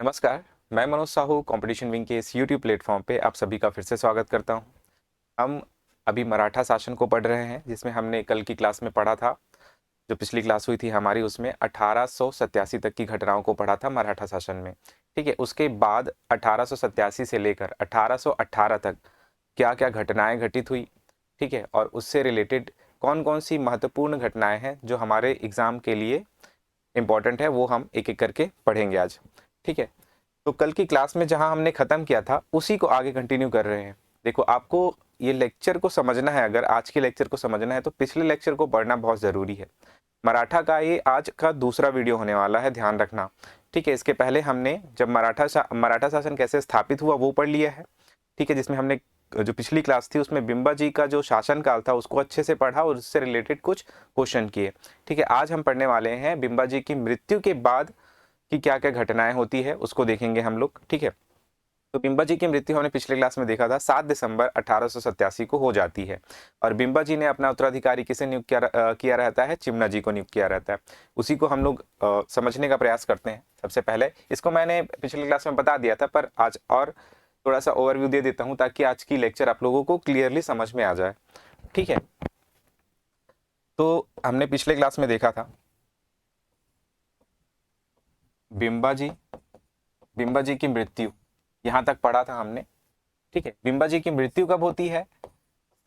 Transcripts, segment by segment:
नमस्कार। मैं Manoj Sahu competition wing के इस यूट्यूब प्लेटफॉर्म पे आप सभी का फिर से स्वागत करता हूं। हम अभी मराठा शासन को पढ़ रहे हैं, जिसमें हमने कल की क्लास में पढ़ा था। जो पिछली क्लास हुई थी हमारी, उसमें 1887 तक की घटनाओं को पढ़ा था मराठा शासन में। ठीक है, उसके बाद 1887 से लेकर 1818 तक क्या क्या घटनाएं घटित हुई। ठीक है, और उससे रिलेटेड कौन कौन सी महत्वपूर्ण घटनाएं हैं जो हमारे एग्जाम के लिए इम्पोर्टेंट है, वो हम एक एक करके पढ़ेंगे आज। ठीक है, तो कल की क्लास में जहां हमने खत्म किया था उसी को आगे कंटिन्यू कर रहे हैं। देखो, आपको ये लेक्चर को समझना है, अगर आज के लेक्चर को समझना है तो पिछले लेक्चर को पढ़ना बहुत ज़रूरी है। मराठा का ये आज का दूसरा वीडियो होने वाला है, ध्यान रखना। ठीक है, इसके पहले हमने जब मराठा शासन कैसे स्थापित हुआ वो पढ़ लिया है। ठीक है, जिसमें हमने जो पिछली क्लास थी उसमें बिंबा जी का जो शासनकाल था उसको अच्छे से पढ़ा और उससे रिलेटेड कुछ क्वेश्चन किए। ठीक है, आज हम पढ़ने वाले हैं बिंबा जी की मृत्यु के बाद कि क्या क्या घटनाएं होती है, उसको देखेंगे हम लोग। ठीक है, तो बिंबा जी की मृत्यु हमने पिछले क्लास में देखा था 7 दिसंबर 1887 को हो जाती है। और बिंबा जी ने अपना उत्तराधिकारी किसे नियुक्त किया रहता है? चिमना जी को नियुक्त किया रहता है। उसी को हम लोग समझने का प्रयास करते हैं। सबसे पहले इसको मैंने पिछली क्लास में बता दिया था, पर आज और थोड़ा सा ओवरव्यू दे देता हूँ ताकि आज की लेक्चर आप लोगों को क्लियरली समझ में आ जाए। ठीक है, तो हमने पिछले क्लास में देखा था बिंबा जी की मृत्यु, यहां तक पढ़ा था हमने। ठीक है, बिंबा जी की मृत्यु कब होती है?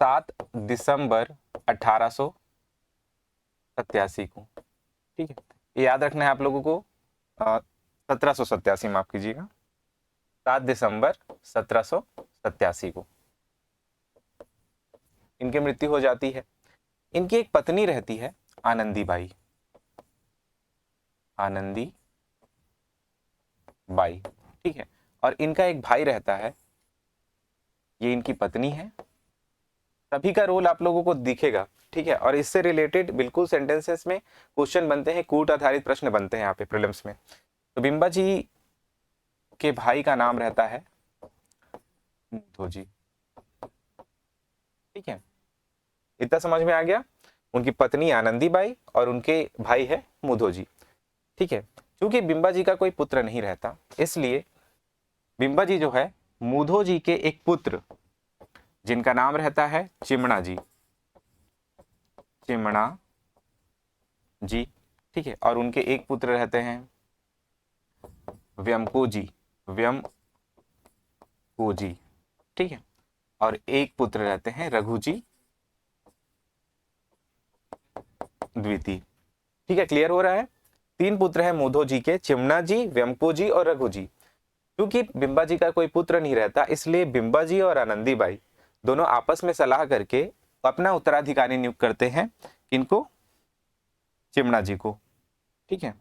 7 दिसंबर 1887 को। ठीक है, ये याद रखना है आप लोगों को। 1787, माफ कीजिएगा, 7 दिसंबर 1787 को इनकी मृत्यु हो जाती है। इनकी एक पत्नी रहती है, आनंदी बाई। ठीक है, और इनका एक भाई रहता है, ये इनकी पत्नी है। सभी का रोल आप लोगों को दिखेगा। ठीक है, और इससे रिलेटेड बिल्कुल सेंटेंसेस में क्वेश्चन बनते हैं, कूट आधारित प्रश्न बनते हैं यहाँ पे प्रीलिम्स में। तो बिंबा जी के भाई का नाम रहता है मुधोजी। ठीक है, इतना समझ में आ गया। उनकी पत्नी आनंदी बाई और उनके भाई है मुधोजी। ठीक है, क्योंकि बिंबा जी का कोई पुत्र नहीं रहता, इसलिए बिंबा जी जो है मुधो जी के एक पुत्र जिनका नाम रहता है चिमणा जी। ठीक है, और उनके एक पुत्र रहते हैं व्यमको जी। ठीक है, और एक पुत्र रहते हैं रघु जी द्वितीय। ठीक है, क्लियर हो रहा है? 3 पुत्र हैं मुधो जी के, चिमणा जी, व्यमको जी और रघु जी। क्योंकि बिंबा जी का कोई पुत्र नहीं रहता, इसलिए बिंबा जी और आनंदी बाई दोनों आपस में सलाह करके अपना उत्तराधिकारी नियुक्त करते हैं। किनको? चिमणा जी को। ठीक है,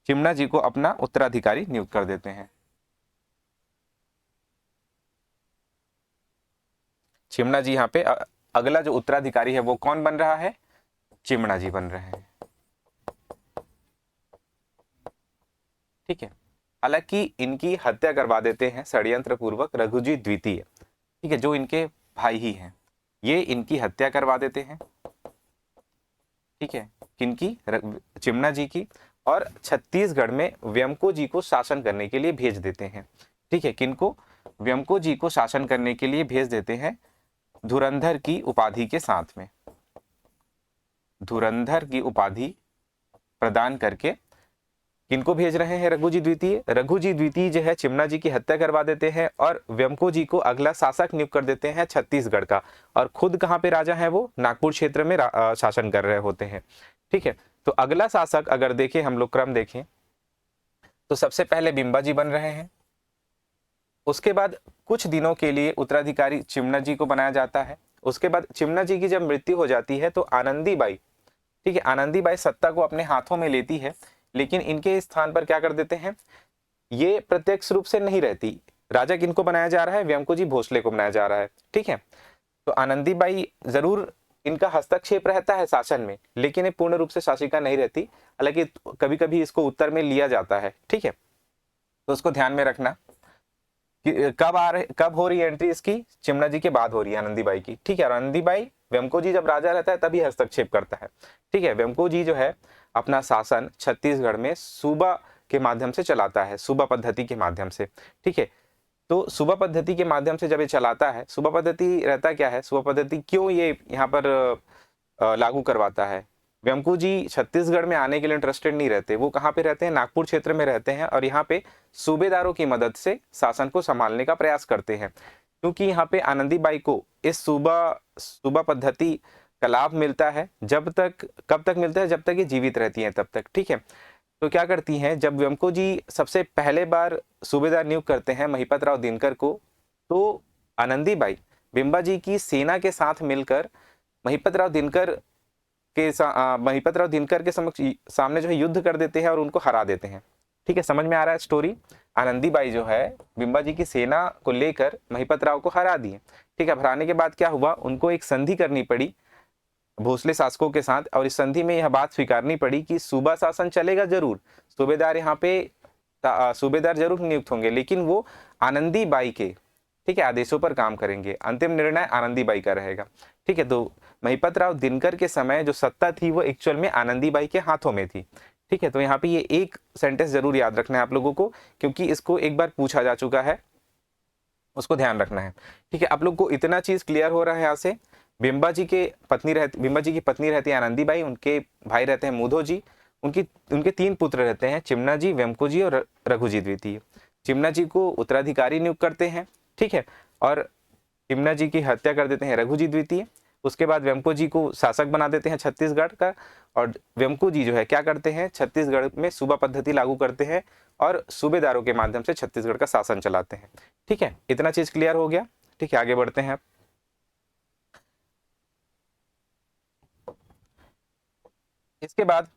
चिमणा जी को अपना उत्तराधिकारी नियुक्त कर देते हैं। चिमणा जी यहाँ पे अगला जो उत्तराधिकारी है वो कौन बन रहा है? चिमणा जी बन रहे हैं। ठीक है, हालांकि इनकी हत्या करवा देते हैं षड्यंत्र पूर्वक रघुजी द्वितीय। ठीक है, जो इनके भाई ही हैं, ये इनकी हत्या करवा देते हैं। ठीक है, किनकी? चिमणा जी की। और छत्तीसगढ़ में व्यमको जी को शासन करने के लिए भेज देते हैं। ठीक है, किनको? व्यमको जी को शासन करने के लिए भेज देते हैं, धुरंधर की उपाधि के साथ में। धुरंधर की उपाधि प्रदान करके किनको भेज रहे हैं? रघु जी द्वितीय जो है चिमणा जी की हत्या करवा देते हैं और व्यमको जी को अगला शासक नियुक्त कर देते हैं छत्तीसगढ़ का। और खुद कहाँ पे राजा है? वो नागपुर क्षेत्र में शासन कर रहे होते हैं। ठीक है, तो अगला शासक अगर देखें, हम लोग क्रम देखें, तो सबसे पहले बिंबा जी बन रहे हैं। उसके बाद कुछ दिनों के लिए उत्तराधिकारी चिमणा जी को बनाया जाता है। उसके बाद चिमणा जी की जब मृत्यु हो जाती है तो आनंदी बाई, ठीक है, आनंदी बाई सत्ता को अपने हाथों में लेती है, लेकिन इनके स्थान पर क्या कर देते हैं? ये प्रत्यक्ष रूप से नहीं रहती। राजा किनको बनाया जा रहा है? व्यमको जी भोसले को बनाया जा रहा है। ठीक है, तो आनंदी बाई जरूर इनका हस्तक्षेप रहता है शासन में, लेकिन ये पूर्ण रूप से शासिका नहीं रहती। हालांकि कभी कभी इसको उत्तर में लिया जाता है। ठीक है, तो उसको ध्यान में रखना कि कब हो रही है एंट्री इसकी? चिमणा जी के बाद हो रही है आनंदी बाई की। ठीक है, और आनंदी बाई व्यमको जी जब राजा रहता है तभी हस्तक्षेप करता है। ठीक है, व्यमको जी जो है अपना शासन छत्तीसगढ़ में सूबा के माध्यम से चलाता है, सूबा पद्धति के माध्यम से। ठीक है, तो सूबा पद्धति के माध्यम से जब ये चलाता है, सूबा पद्धति रहता क्या है, सूबा पद्धति क्यों ये यहाँ पर लागू करवाता है। वेमकू जी छत्तीसगढ़ में आने के लिए इंटरेस्टेड नहीं रहते, वो कहाँ पे रहते हैं, नागपुर क्षेत्र में रहते हैं और यहाँ पे सूबेदारों की मदद से शासन को संभालने का प्रयास करते हैं, क्योंकि यहाँ पे आनंदीबाई को इस सूबा पद्धति का लाभ मिलता है जब तक, कब तक मिलता है, जब तक ये जीवित रहती हैं तब तक। ठीक है, तो क्या करती हैं, जब वेमको जी सबसे पहले बार सूबेदार नियुक्त करते हैं महिपत राव दिनकर को, तो आनंदीबाई बिम्बा जी की सेना के साथ मिलकर महिपत राव दिनकर के सामने जो है युद्ध कर देते हैं और उनको हरा देते हैं। ठीक है, समझ में आ रहा है स्टोरी। आनंदीबाई जो है बिम्बा जी की सेना को लेकर महिपत राव को हरा दिए। ठीक है, हराने के बाद क्या हुआ, उनको एक संधि करनी पड़ी भोसले शासकों के साथ, और इस संधि में यह बात स्वीकारनी पड़ी कि सूबा शासन चलेगा जरूर, सूबेदार यहाँ पे सूबेदार जरूर नियुक्त होंगे, लेकिन वो आनंदीबाई के, ठीक है, आदेशों पर काम करेंगे, अंतिम निर्णय आनंदीबाई का रहेगा। ठीक है, तो महिपत राव दिनकर के समय जो सत्ता थी वो एक्चुअल में आनंदीबाई के हाथों में थी। ठीक है, तो यहाँ पे ये एक सेंटेंस जरूर याद रखना है आप लोगों को, क्योंकि इसको एक बार पूछा जा चुका है, उसको ध्यान रखना है। ठीक है, आप लोग को इतना चीज क्लियर हो रहा है यहाँ से। बिम्बा जी की पत्नी रहती है आनंदीबाई, उनके भाई रहते हैं मुधो जी, उनके 3 पुत्र रहते हैं, चिमना जी, वेमको जी और रघुजी द्वितीय। चिमना जी को उत्तराधिकारी नियुक्त करते हैं, ठीक है, और चिमना जी की हत्या कर देते हैं रघुजी द्वितीय। उसके बाद वेमको जी को शासक बना देते हैं छत्तीसगढ़ का, और वेमको जी जो है क्या करते हैं, छत्तीसगढ़ में सूबा पद्धति लागू करते हैं और सूबेदारों के माध्यम से छत्तीसगढ़ का शासन चलाते हैं। ठीक है, इतना चीज क्लियर हो गया। ठीक है, आगे बढ़ते हैं। इसके बाद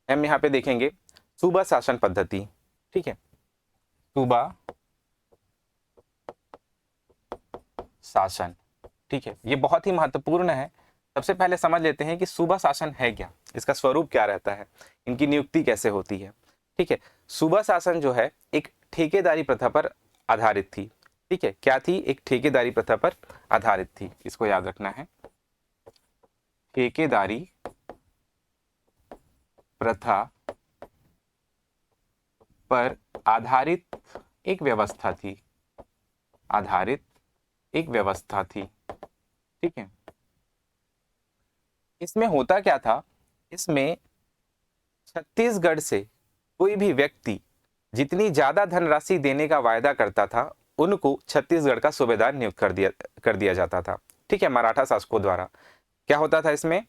हम यहाँ पे देखेंगे सूबा शासन पद्धति। ठीक है, सूबा शासन, ठीक है, ये बहुत ही महत्वपूर्ण है। सबसे पहले समझ लेते हैं कि सूबा शासन है क्या, इसका स्वरूप क्या रहता है, इनकी नियुक्ति कैसे होती है। ठीक है, सूबा शासन जो है एक ठेकेदारी प्रथा पर आधारित थी। ठीक है, क्या थी, एक ठेकेदारी प्रथा पर आधारित थी, इसको याद रखना है। ठेकेदारी प्रथा पर आधारित एक व्यवस्था थी, ठीक है। इसमें होता क्या था, इसमें छत्तीसगढ़ से कोई भी व्यक्ति जितनी ज्यादा धनराशि देने का वायदा करता था, उनको छत्तीसगढ़ का सूबेदार नियुक्त कर दिया जाता था। ठीक है, मराठा शासकों द्वारा क्या होता था, इसमें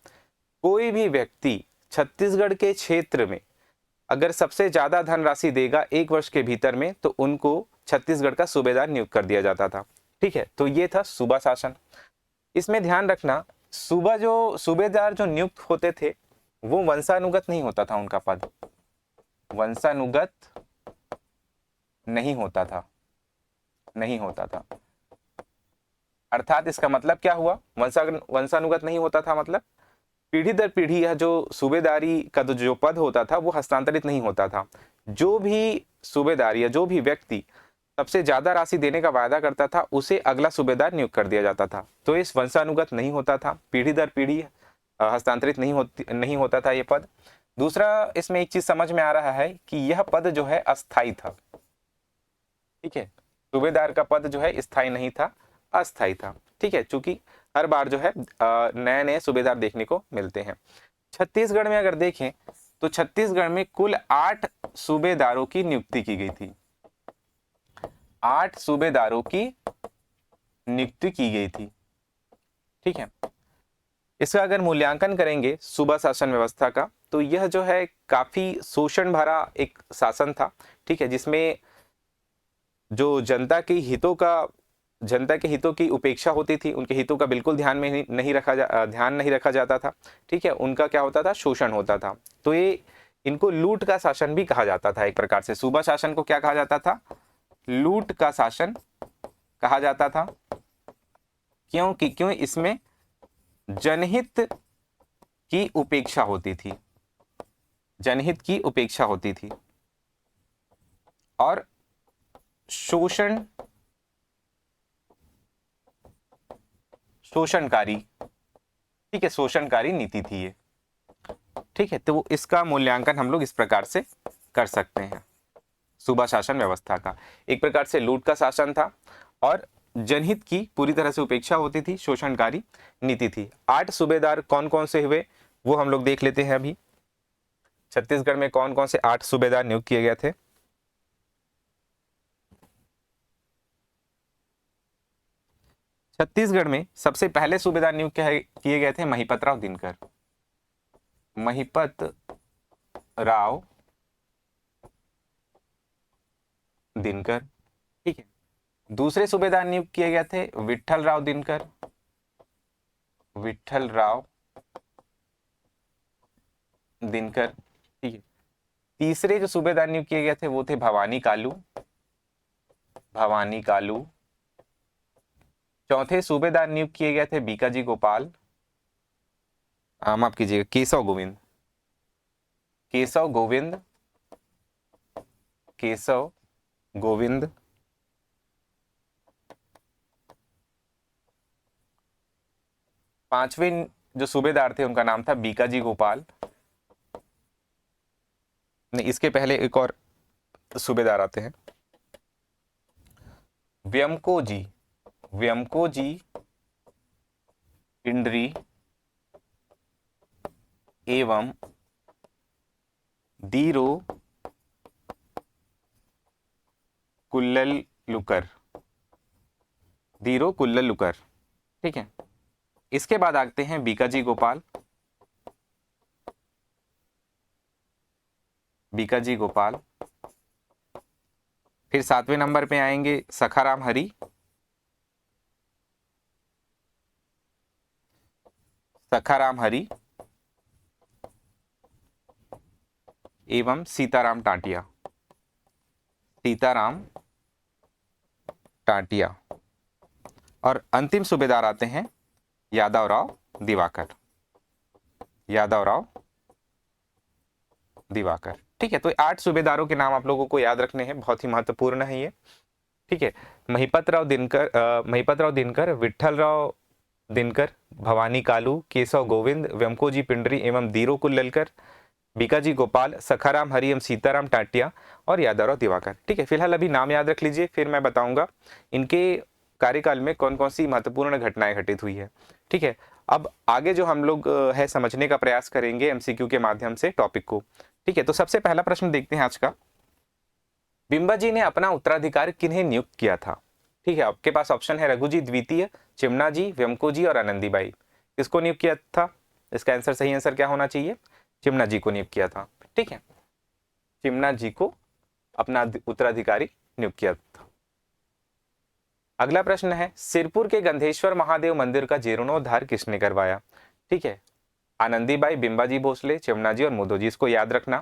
कोई भी व्यक्ति छत्तीसगढ़ के क्षेत्र में अगर सबसे ज्यादा धनराशि देगा 1 वर्ष के भीतर में, तो उनको छत्तीसगढ़ का सूबेदार नियुक्त कर दिया जाता था। ठीक है, तो ये था सूबा शासन। इसमें ध्यान रखना, सूबेदार जो नियुक्त होते थे वो वंशानुगत नहीं होता था, उनका पद वंशानुगत नहीं होता था। अर्थात इसका मतलब क्या हुआ, वंशानुगत नहीं होता था मतलब पीढ़ी दर पीढ़ी यह जो सूबेदारी का जो पद होता था वो हस्तांतरित नहीं होता था। जो भी सूबेदार या जो भी व्यक्ति सबसे ज्यादा राशि देने का वायदा करता था, उसे अगला सूबेदार नियुक्त कर दिया जाता था। तो इस वंशानुगत नहीं होता था, पीढ़ी दर पीढ़ी हस्तांतरित नहीं होता था ये पद। दूसरा, इसमें एक चीज समझ में आ रहा है कि यह पद जो है अस्थाई था। ठीक है, सूबेदार का पद जो है स्थायी नहीं था, अस्थाई था। ठीक है, चूंकि हर बार जो है नए नए सूबेदार देखने को मिलते हैं। छत्तीसगढ़ में अगर देखें तो छत्तीसगढ़ में कुल 8 सूबेदारों की नियुक्ति की गई थी। 8 सूबेदारों की नियुक्ति की गई थी। ठीक है, इसका अगर मूल्यांकन करेंगे सूबा शासन व्यवस्था का, तो यह जो है काफी शोषण भरा एक शासन था। ठीक है, जिसमें जो जनता के हितों की उपेक्षा होती थी, उनके हितों का बिल्कुल ध्यान नहीं रखा जाता था। ठीक है, उनका क्या होता था, शोषण होता था। तो ये इनको लूट का शासन भी कहा जाता था। एक प्रकार से सूबा शासन को क्या कहा जाता था, लूट का शासन कहा जाता था। क्यों इसमें जनहित की उपेक्षा होती थी और शोषणकारी, ठीक है, नीति थी ये। ठीक है, तो इसका मूल्यांकन हम लोग इस प्रकार से कर सकते हैं। सूबा शासन व्यवस्था का एक प्रकार से लूट का शासन था और जनहित की पूरी तरह से उपेक्षा होती थी, शोषणकारी नीति थी। 8 सूबेदार कौन कौन से हुए वो हम लोग देख लेते हैं अभी। छत्तीसगढ़ में कौन कौन से 8 सूबेदार नियुक्त किए गए थे? छत्तीसगढ़ में सबसे पहले सूबेदार नियुक्त किए गए थे महिपत राव दिनकर। महिपत राव दिनकर, ठीक है। दूसरे सूबेदार नियुक्त किए गए थे विट्ठल राव दिनकर, विट्ठल राव दिनकर, ठीक है। तीसरे जो सूबेदार नियुक्त किए गए थे वो थे भवानी कालू, भवानी कालू। चौथे सूबेदार नियुक्त किए गए थे बीकाजी गोपाल, माफ कीजिएगा, केशव गोविंद, केशव गोविंद, केशव गोविंद। पांचवें जो सूबेदार थे उनका नाम था बीकाजी गोपाल। नहीं, इसके पहले एक और सूबेदार आते हैं, व्यमकोजी, व्यमकोजी पिंडरी एवं दीरो कुल्ललुकर, दीरो कुल्ललुकर, ठीक है। इसके बाद आते हैं बीकाजी गोपाल, बीकाजी गोपाल। फिर 7वें नंबर पे आएंगे सखाराम हरि, सखाराम हरि एवं सीताराम टाटिया, सीताराम टाटिया। और अंतिम सूबेदार आते हैं यादवराव दिवाकर, यादवराव दिवाकर, ठीक है। तो 8 सूबेदारों के नाम आप लोगों को याद रखने हैं, बहुत ही महत्वपूर्ण है ये, ठीक है। महिपत राव दिनकर, विट्ठल राव दिनकर, भवानी कालू, केशव गोविंद, व्यमकोजी पिंडरी एवं दीरो कुल्ललकर, बीकाजी गोपाल, सखाराम हरि एवं सीताराम टाटिया और यादवराव दिवाकर, ठीक है। फिलहाल अभी नाम याद रख लीजिए, फिर मैं बताऊंगा इनके कार्यकाल में कौन कौन सी महत्वपूर्ण घटनाएं घटित हुई है, ठीक है। अब आगे जो हम लोग है समझने का प्रयास करेंगे एमसीक्यू के माध्यम से टॉपिक को, ठीक है। तो सबसे पहला प्रश्न देखते हैं आज का, बिंबाजी ने अपना उत्तराधिकारी किन्हें नियुक्त किया था? ठीक है, आपके पास ऑप्शन है रघुजी द्वितीय, चिमनाजी, व्यमकोजी और आनंदीबाई। किसको नियुक्त किया था? इसका आंसर, सही आंसर क्या होना चाहिए? चिमना जी को नियुक्त किया था, ठीक है। चिमना जी को अपना उत्तराधिकारी नियुक्त किया था। अगला प्रश्न है, सिरपुर के गंधेश्वर महादेव मंदिर का जीर्णोद्धार किसने करवाया? ठीक है, आनंदीबाई, बिंबाजी भोसले, चिमना जी और मुधो जी। इसको याद रखना,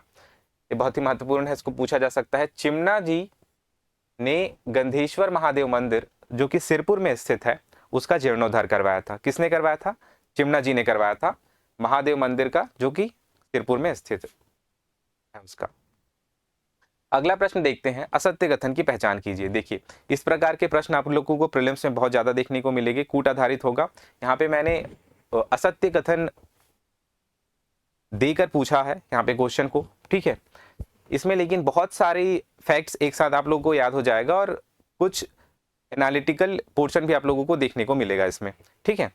ये बहुत ही महत्वपूर्ण है, इसको पूछा जा सकता है। चिमना जी ने गंधेश्वर महादेव मंदिर जो कि सिरपुर में स्थित है उसका जीर्णोद्धार करवाया था। किसने करवाया था? चिमना जी ने करवाया था, महादेव मंदिर का जो कि सिरपुर में स्थित है उसका। अगला प्रश्न देखते हैं, असत्य कथन की पहचान कीजिए। देखिए, इस प्रकार के प्रश्न आप लोगों को प्रीलिम्स में बहुत ज्यादा देखने को मिलेंगे, कूट आधारित होगा। यहाँ पे मैंने असत्य कथन देकर पूछा है यहाँ पे क्वेश्चन को, ठीक है। इसमें लेकिन बहुत सारी फैक्ट्स एक साथ आप लोगों को याद हो जाएगा और कुछ एनालिटिकल पोर्शन भी आप लोगों को देखने को मिलेगा इसमें, ठीक है।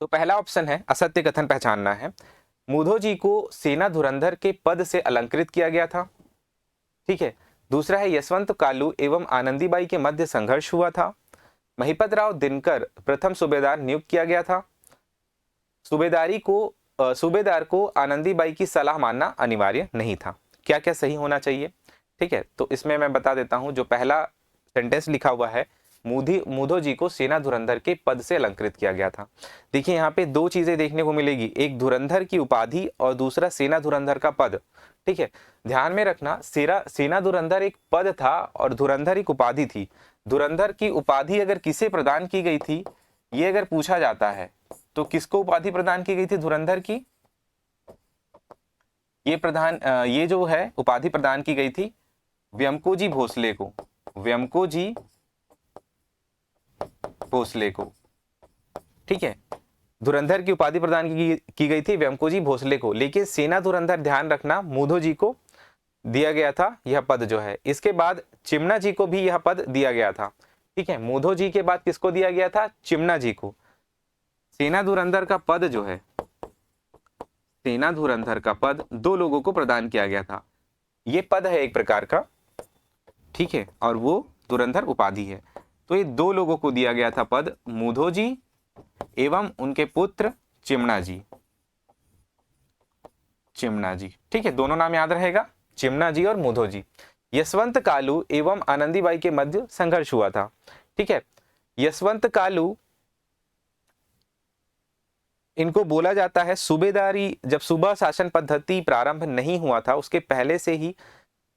तो पहला ऑप्शन है असत्य कथन पहचानना है, मुधो जी को सेना धुरंधर के पद से अलंकृत किया गया था, ठीक है। दूसरा है यशवंत कालू एवं आनंदीबाई के मध्य संघर्ष हुआ था, महिपत राव दिनकर प्रथम सूबेदार नियुक्त किया गया था, सूबेदार को आनंदीबाई की सलाह मानना अनिवार्य नहीं था। क्या क्या सही होना चाहिए, ठीक है। तो इसमें मैं बता देता हूं, जो पहला सेंटेंस लिखा हुआ है, मुधो जी को सेना धुरंधर के पद से अलंकृत किया गया था। देखिए यहाँ पे दो चीजें देखने को मिलेगी, एक धुरंधर की उपाधि और दूसरा सेना धुरंधर का पद, ठीक है। ध्यान में रखना, सेना धुरंधर एक पद था और धुरंधर एक उपाधि थी। धुरंधर की उपाधि अगर किसे प्रदान की गई थी, ये अगर पूछा जाता है तो किसको उपाधि प्रदान की गई थी धुरंधर की? ये जो है उपाधि प्रदान की गई थी व्यमकोजी भोसले को, व्यमकोजी भोसले को, ठीक है। धुरंधर की उपाधि प्रदान की गई थी व्यमकोजी भोसले को, लेकिन सेना धुरंधर, ध्यान रखना, मुधो जी को दिया गया था यह पद जो है। इसके बाद चिमना जी को भी यह पद दिया गया था। ठीक है, मोधो जी के बाद किसको दिया गया था? चिमना जी को। सेना धुरंधर का पद जो है, सेना धुरंधर का पद 2 लोगों को प्रदान किया गया था। ये पद है एक प्रकार का, ठीक है, और वो धुरंधर उपाधि है। तो ये 2 लोगों को दिया गया था पद, मोधो जी एवं उनके पुत्र चिमना जी। चिमना जी, ठीक है, दोनों नाम याद रहेगा, चिमना जी और मोधो जी। यशवंत कालू एवं आनंदीबाई के मध्य संघर्ष हुआ था। ठीक है, यशवंत कालू, इनको बोला जाता है सूबेदारी, जब सूबा शासन पद्धति प्रारंभ नहीं हुआ था उसके पहले से ही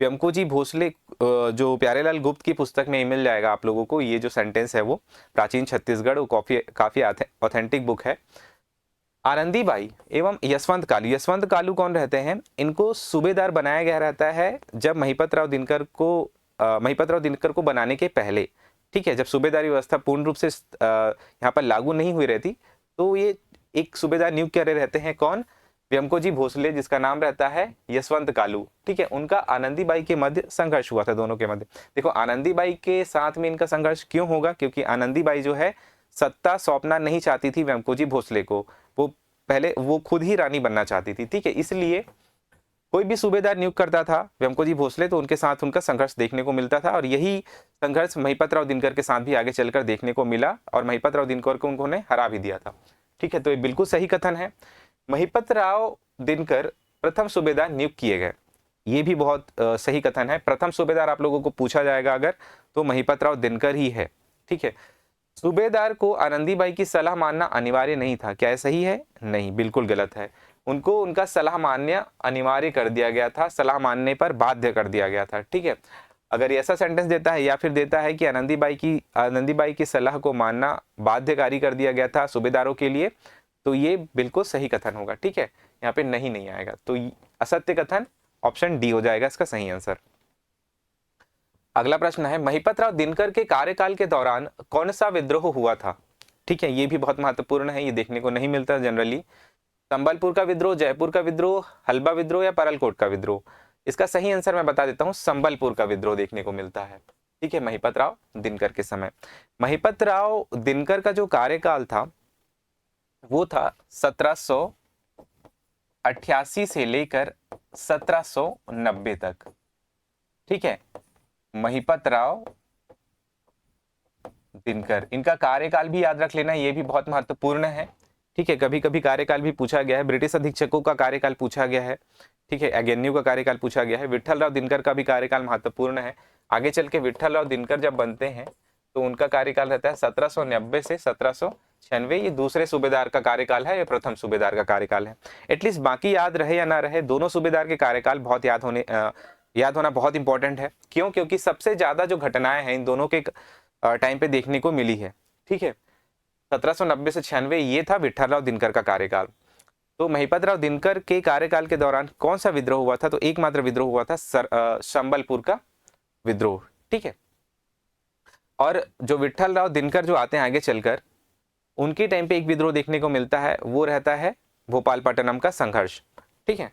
व्यंकोजी भोसले, जो प्यारेलाल गुप्त की पुस्तक में मिल जाएगा आप लोगों को, ये जो सेंटेंस है वो प्राचीन छत्तीसगढ़, वो काफी ऑथेंटिक बुक है। आनंदीबाई एवं यशवंत कालू, यशवंत कालू कौन रहते हैं? इनको सूबेदार बनाया गया रहता है जब महिपत राव दिनकर को बनाने के पहले। ठीक है, जब सूबेदारी व्यवस्था पूर्ण रूप से यहाँ पर लागू नहीं हुई रहती, तो ये एक सूबेदार नियुक्त करे रहते हैं, कौन? व्यंकोजी भोसले, जिसका नाम रहता है यशवंत कालू। ठीक है, उनका आनंदीबाई के मध्य संघर्ष हुआ था, दोनों के मध्य। देखो, आनंदीबाई के साथ में इनका संघर्ष क्यों होगा? क्योंकि आनंदीबाई जो है सत्ता सौंपना नहीं चाहती थी व्यंकोजी भोसले को, वो खुद ही रानी बनना चाहती थी। ठीक है, इसलिए कोई भी सूबेदार नियुक्त करता था व्यंकोजी भोसले तो उनके साथ उनका संघर्ष देखने को मिलता था, और यही संघर्ष महिपत राव दिनकर के साथ भी आगे चलकर देखने को मिला, और महिपत राव दिनकर को उन्होंने हरा भी दिया था। ठीक है, तो ये बिल्कुल सही कथन है। महिपत राव दिनकर प्रथम सूबेदार नियुक्त किए गए, ये भी बहुत सही कथन है। प्रथम सूबेदार आप लोगों को पूछा जाएगा अगर, तो महिपत राव दिनकर ही है। ठीक है, सूबेदार को आनंदीबाई की सलाह मानना अनिवार्य नहीं था, क्या ये सही है? नहीं, बिल्कुल गलत है। उनको उनका सलाह मानना अनिवार्य कर दिया गया था, सलाह मानने पर बाध्य कर दिया गया था। ठीक है, अगर ऐसा सेंटेंस देता है या फिर देता है कि आनंदीबाई की सलाह को मानना बाध्यकारी कर दिया गया था सूबेदारों के लिए, तो ये बिल्कुल सही कथन होगा। ठीक है, यहाँ पे नहीं आएगा, तो असत्य कथन ऑप्शन डी हो जाएगा इसका सही आंसर। अगला प्रश्न है, महिपत राव दिनकर के कार्यकाल के दौरान कौन सा विद्रोह हुआ था? ठीक है, ये भी बहुत महत्वपूर्ण है, ये देखने को नहीं मिलता जनरली। संबलपुर का विद्रोह, जयपुर का विद्रोह, हल्बा विद्रोह या परलकोट का विद्रोह? इसका सही आंसर मैं बता देता हूं, संबलपुर का विद्रोह देखने को मिलता है। ठीक है, महिपत राव दिनकर के समय। महिपत राव दिनकर का जो कार्यकाल था वो था 1788 से लेकर 1790 तक। ठीक है, महिपत राव दिनकर, इनका कार्यकाल भी याद रख लेना, ये भी बहुत महत्वपूर्ण है। ठीक है, कभी कभी कार्यकाल भी पूछा गया है, ब्रिटिश अधीक्षकों का कार्यकाल पूछा गया है। ठीक है, एगेन्यू का कार्यकाल पूछा गया है। विट्ठल राव दिनकर का भी कार्यकाल महत्वपूर्ण है। आगे चल के विट्ठल राव दिनकर जब बनते हैं तो उनका कार्यकाल रहता है 1790 से 1796। ये दूसरे सूबेदार का कार्यकाल है, ये प्रथम सूबेदार का कार्यकाल है। एटलीस्ट बाकी याद रहे या ना रहे, दोनों सूबेदार के कार्यकाल बहुत याद होना बहुत इंपॉर्टेंट है। क्यों? क्योंकि सबसे ज्यादा जो घटनाएं हैं इन दोनों के टाइम पे देखने को मिली है। ठीक है, 1790 से 96 ये था विट्ठल राव दिनकर का कार्यकाल। तो महिपत राव दिनकर के कार्यकाल के दौरान कौन सा विद्रोह हुआ था? तो एकमात्र विद्रोह हुआ था संबलपुर का विद्रोह। ठीक है, और जो विट्ठल राव दिनकर जो आते हैं आगे चलकर, उनके टाइम पे एक विद्रोह देखने को मिलता है, वो रहता है भोपालपट्टनम का संघर्ष। ठीक है,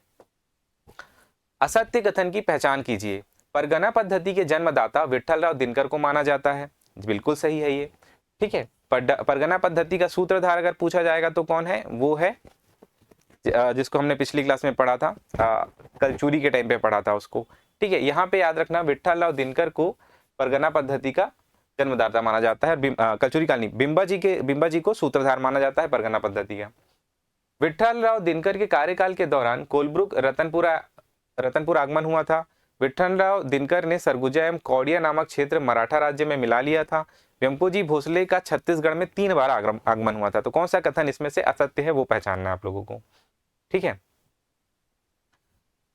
असत्य कथन की पहचान कीजिए। परगना पद्धति के जन्मदाता विट्ठल राव दिनकर को माना जाता है, बिल्कुल सही है ये। ठीक है, परगना पद्धति का सूत्रधार अगर पूछा जाएगा तो कौन है? वो है जिसको हमने पिछली क्लास में पढ़ा था, कलचुरी के टाइम पे पढ़ा था उसको। ठीक है, यहाँ पे याद रखना, विट्ठल राव दिनकर को परगना पद्धति का जन्मदाता माना जाता है। कलचुरी काल नहीं, बिंबा जी को सूत्रधार माना जाता है परगना पद्धति का। विट्ठल राव दिनकर के कार्यकाल के दौरान कोलब्रुक रतनपुर आगमन हुआ था। विट्ठल राव दिनकर ने सरगुजा एवं कौड़िया नामक क्षेत्र मराठा राज्य में मिला लिया था। व्यंकोजी भोसले का छत्तीसगढ़ में 3 बार आगमन हुआ था। तो कौन सा कथन इसमें से असत्य है वो पहचानना है आप लोगों को। ठीक है,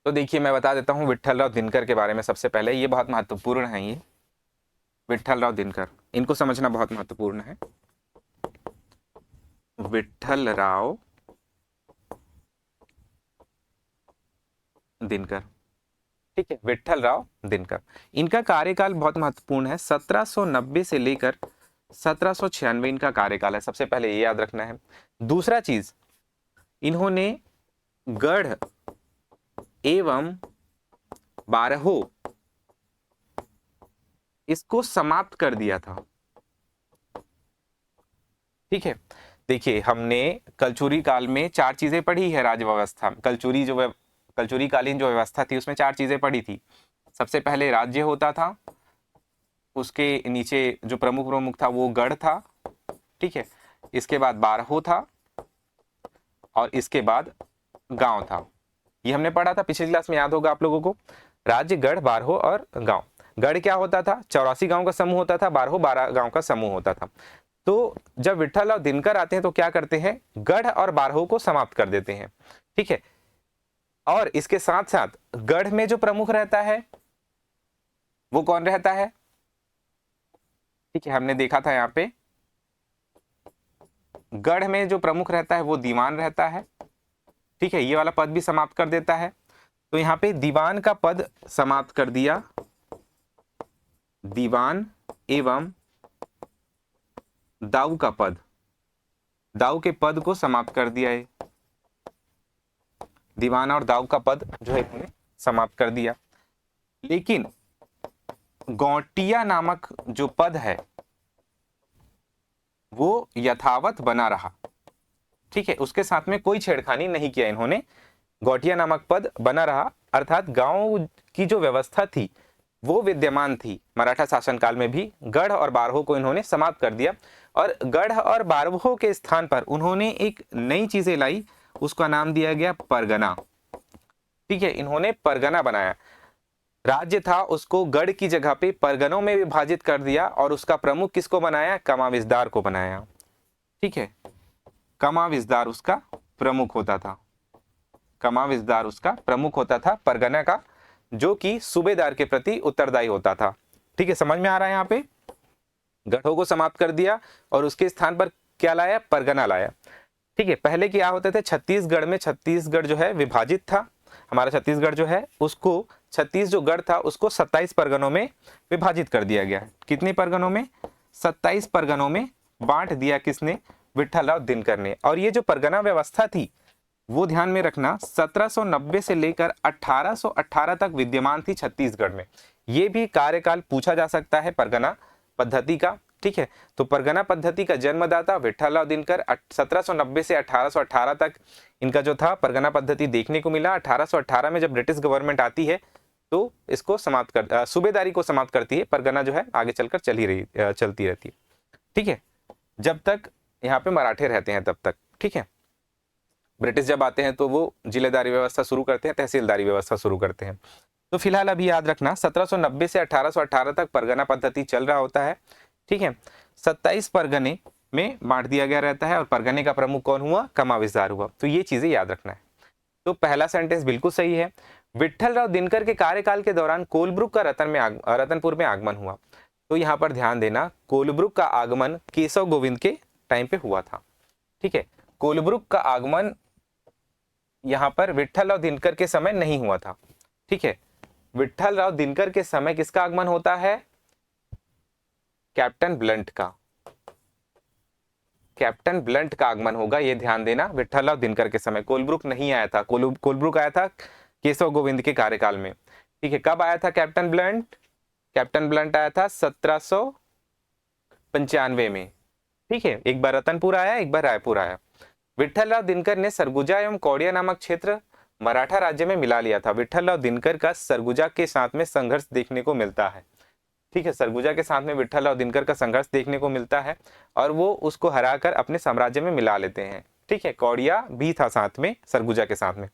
तो देखिए मैं बता देता हूं विट्ठल राव दिनकर के बारे में। सबसे पहले ये बहुत महत्वपूर्ण है, ये विट्ठल राव दिनकर, इनको समझना बहुत महत्वपूर्ण है। विट्ठल राव दिनकर, ठीक है, विट्ठल राव दिनकर, इनका कार्यकाल बहुत महत्वपूर्ण है। 1790 से लेकर 1796 इनका कार्यकाल है, सबसे पहले ये याद रखना है। दूसरा चीज, इन्होंने गढ़ एवं बारहों इसको समाप्त कर दिया था। ठीक है, देखिए हमने कलचुरी काल में 4 चीजें पढ़ी है राज्य व्यवस्था। कलचुरी कालीन जो व्यवस्था थी उसमें 4 चीजें पढ़ी थी। सबसे पहले राज्य होता था, उसके नीचे जो प्रमुख प्रमुख था वो गढ़ था। ठीक है, इसके बाद बारहो था और इसके बाद गांव था। ये हमने पढ़ा था पिछली क्लास में, याद होगा आप लोगों को। राज्य, गढ़, बारहो और गांव। गढ़ क्या होता था? 84 गांव का समूह होता था। बारहो 12 गांव का समूह होता था। तो जब विट्ठल और दिनकर आते हैं तो क्या करते हैं? गढ़ और बारहो को समाप्त कर देते हैं। ठीक है, और इसके साथ साथ गढ़ में जो प्रमुख रहता है वो कौन रहता है? ठीक है, हमने देखा था यहाँ पे गढ़ में जो प्रमुख रहता है वो दीवान रहता है। ठीक है, ये वाला पद भी समाप्त कर देता है। तो यहाँ पे दीवान का पद समाप्त कर दिया, दीवान एवं दाऊ का पद, दाऊ के पद को समाप्त कर दिया है। दीवान और दाऊ का पद जो है इन्होंने समाप्त कर दिया। लेकिन गौटिया नामक जो पद है वो यथावत बना रहा। ठीक है, उसके साथ में कोई छेड़खानी नहीं किया इन्होंने। गौटिया नामक पद बना रहा, अर्थात गांव की जो व्यवस्था थी वो विद्यमान थी मराठा शासनकाल में भी। गढ़ और बारहो को इन्होंने समाप्त कर दिया और गढ़ और बारहो के स्थान पर उन्होंने एक नई चीजें लाई, उसका नाम दिया गया परगना। ठीक है, इन्होंने परगना बनाया। राज्य था उसको गढ़ की जगह पे परगनों में विभाजित कर दिया और उसका प्रमुख किसको बनाया? कमाविजदार को बनाया। ठीक है, कमाविजदार उसका प्रमुख होता था। कमाविजदार उसका प्रमुख होता था परगना का, जो कि सूबेदार के प्रति उत्तरदायी होता था। ठीक है, समझ में आ रहा है? यहाँ पे गढ़ों को समाप्त कर दिया और उसके स्थान पर क्या लाया? परगना लाया। ठीक है, पहले क्या होते थे? छत्तीसगढ़ में, छत्तीसगढ़ जो है विभाजित था। हमारा छत्तीसगढ़ जो है उसको 36 जो गढ़ था उसको 27 परगनों में विभाजित कर दिया गया। कितने परगनों में? 27 परगनों में बांट दिया। किसने? विट्ठलराव दिनकर ने। और ये जो परगना व्यवस्था थी वो ध्यान में रखना 1790 से लेकर 1818 तक विद्यमान थी छत्तीसगढ़ में। ये भी कार्यकाल पूछा जा सकता है परगना पद्धति का। ठीक है, तो परगना पद्धति का जन्मदाता विट्ठलराव दिनकर 1790 से 1818 तक इनका जो था परगना पद्धति देखने को मिला। 1818 में जब ब्रिटिश गवर्नमेंट आती है तो इसको समाप्त कर, सूबेदारी को समाप्त करती है। परगना जो है आगे चलकर चलती रहती है। ठीक है, जब तक यहाँ पे मराठे रहते हैं तब तक। ठीक है, ब्रिटिश जब आते हैं तो वो जिलेदारी व्यवस्था शुरू करते हैं, तहसीलदारी व्यवस्था शुरू करते हैं। तो फिलहाल अभी याद रखना 1790 से 1818 तक परगना पद्धति चल रहा होता है। ठीक है, 27 परगने में बांट दिया गया रहता है और परगने का प्रमुख कौन हुआ? कमाविजदार हुआ। तो ये चीजें याद रखना है। तो पहला सेंटेंस बिल्कुल सही है। विट्ठलराव दिनकर के कार्यकाल के दौरान कोलब्रुक का रतनपुर में आगमन हुआ। तो यहाँ पर ध्यान देना, कोलब्रुक का आगमन केशव गोविंद के टाइम पे हुआ था। ठीक है, कोलब्रुक का आगमन यहाँ पर विट्ठलराव दिनकर के समय नहीं हुआ था। ठीक है, विट्ठलराव दिनकर के समय किसका आगमन होता है? कैप्टन ब्लंट का। कैप्टन ब्लंट का आगमन होगा, ये ध्यान देना। विट्ठलराव दिनकर के समय कोलब्रुक नहीं आया था। कोलब्रुक आया था केशव गोविंद के कार्यकाल में। ठीक है, कब आया था कैप्टन ब्लंट? कैप्टन ब्लंट आया था 1795 में। ठीक है, एक बार रतनपुर आया, एक बार रायपुर आया। विट्ठलराव दिनकर ने सरगुजा एवं कौड़िया नामक क्षेत्र मराठा राज्य में मिला लिया था। विट्ठलराव दिनकर का सरगुजा के साथ में संघर्ष देखने को मिलता है। ठीक है, सरगुजा के साथ में विट्ठलराव दिनकर का संघर्ष देखने को मिलता है और वो उसको हराकर अपने साम्राज्य में मिला लेते हैं। ठीक है, कौड़िया भी था साथ में सरगुजा के साथ में।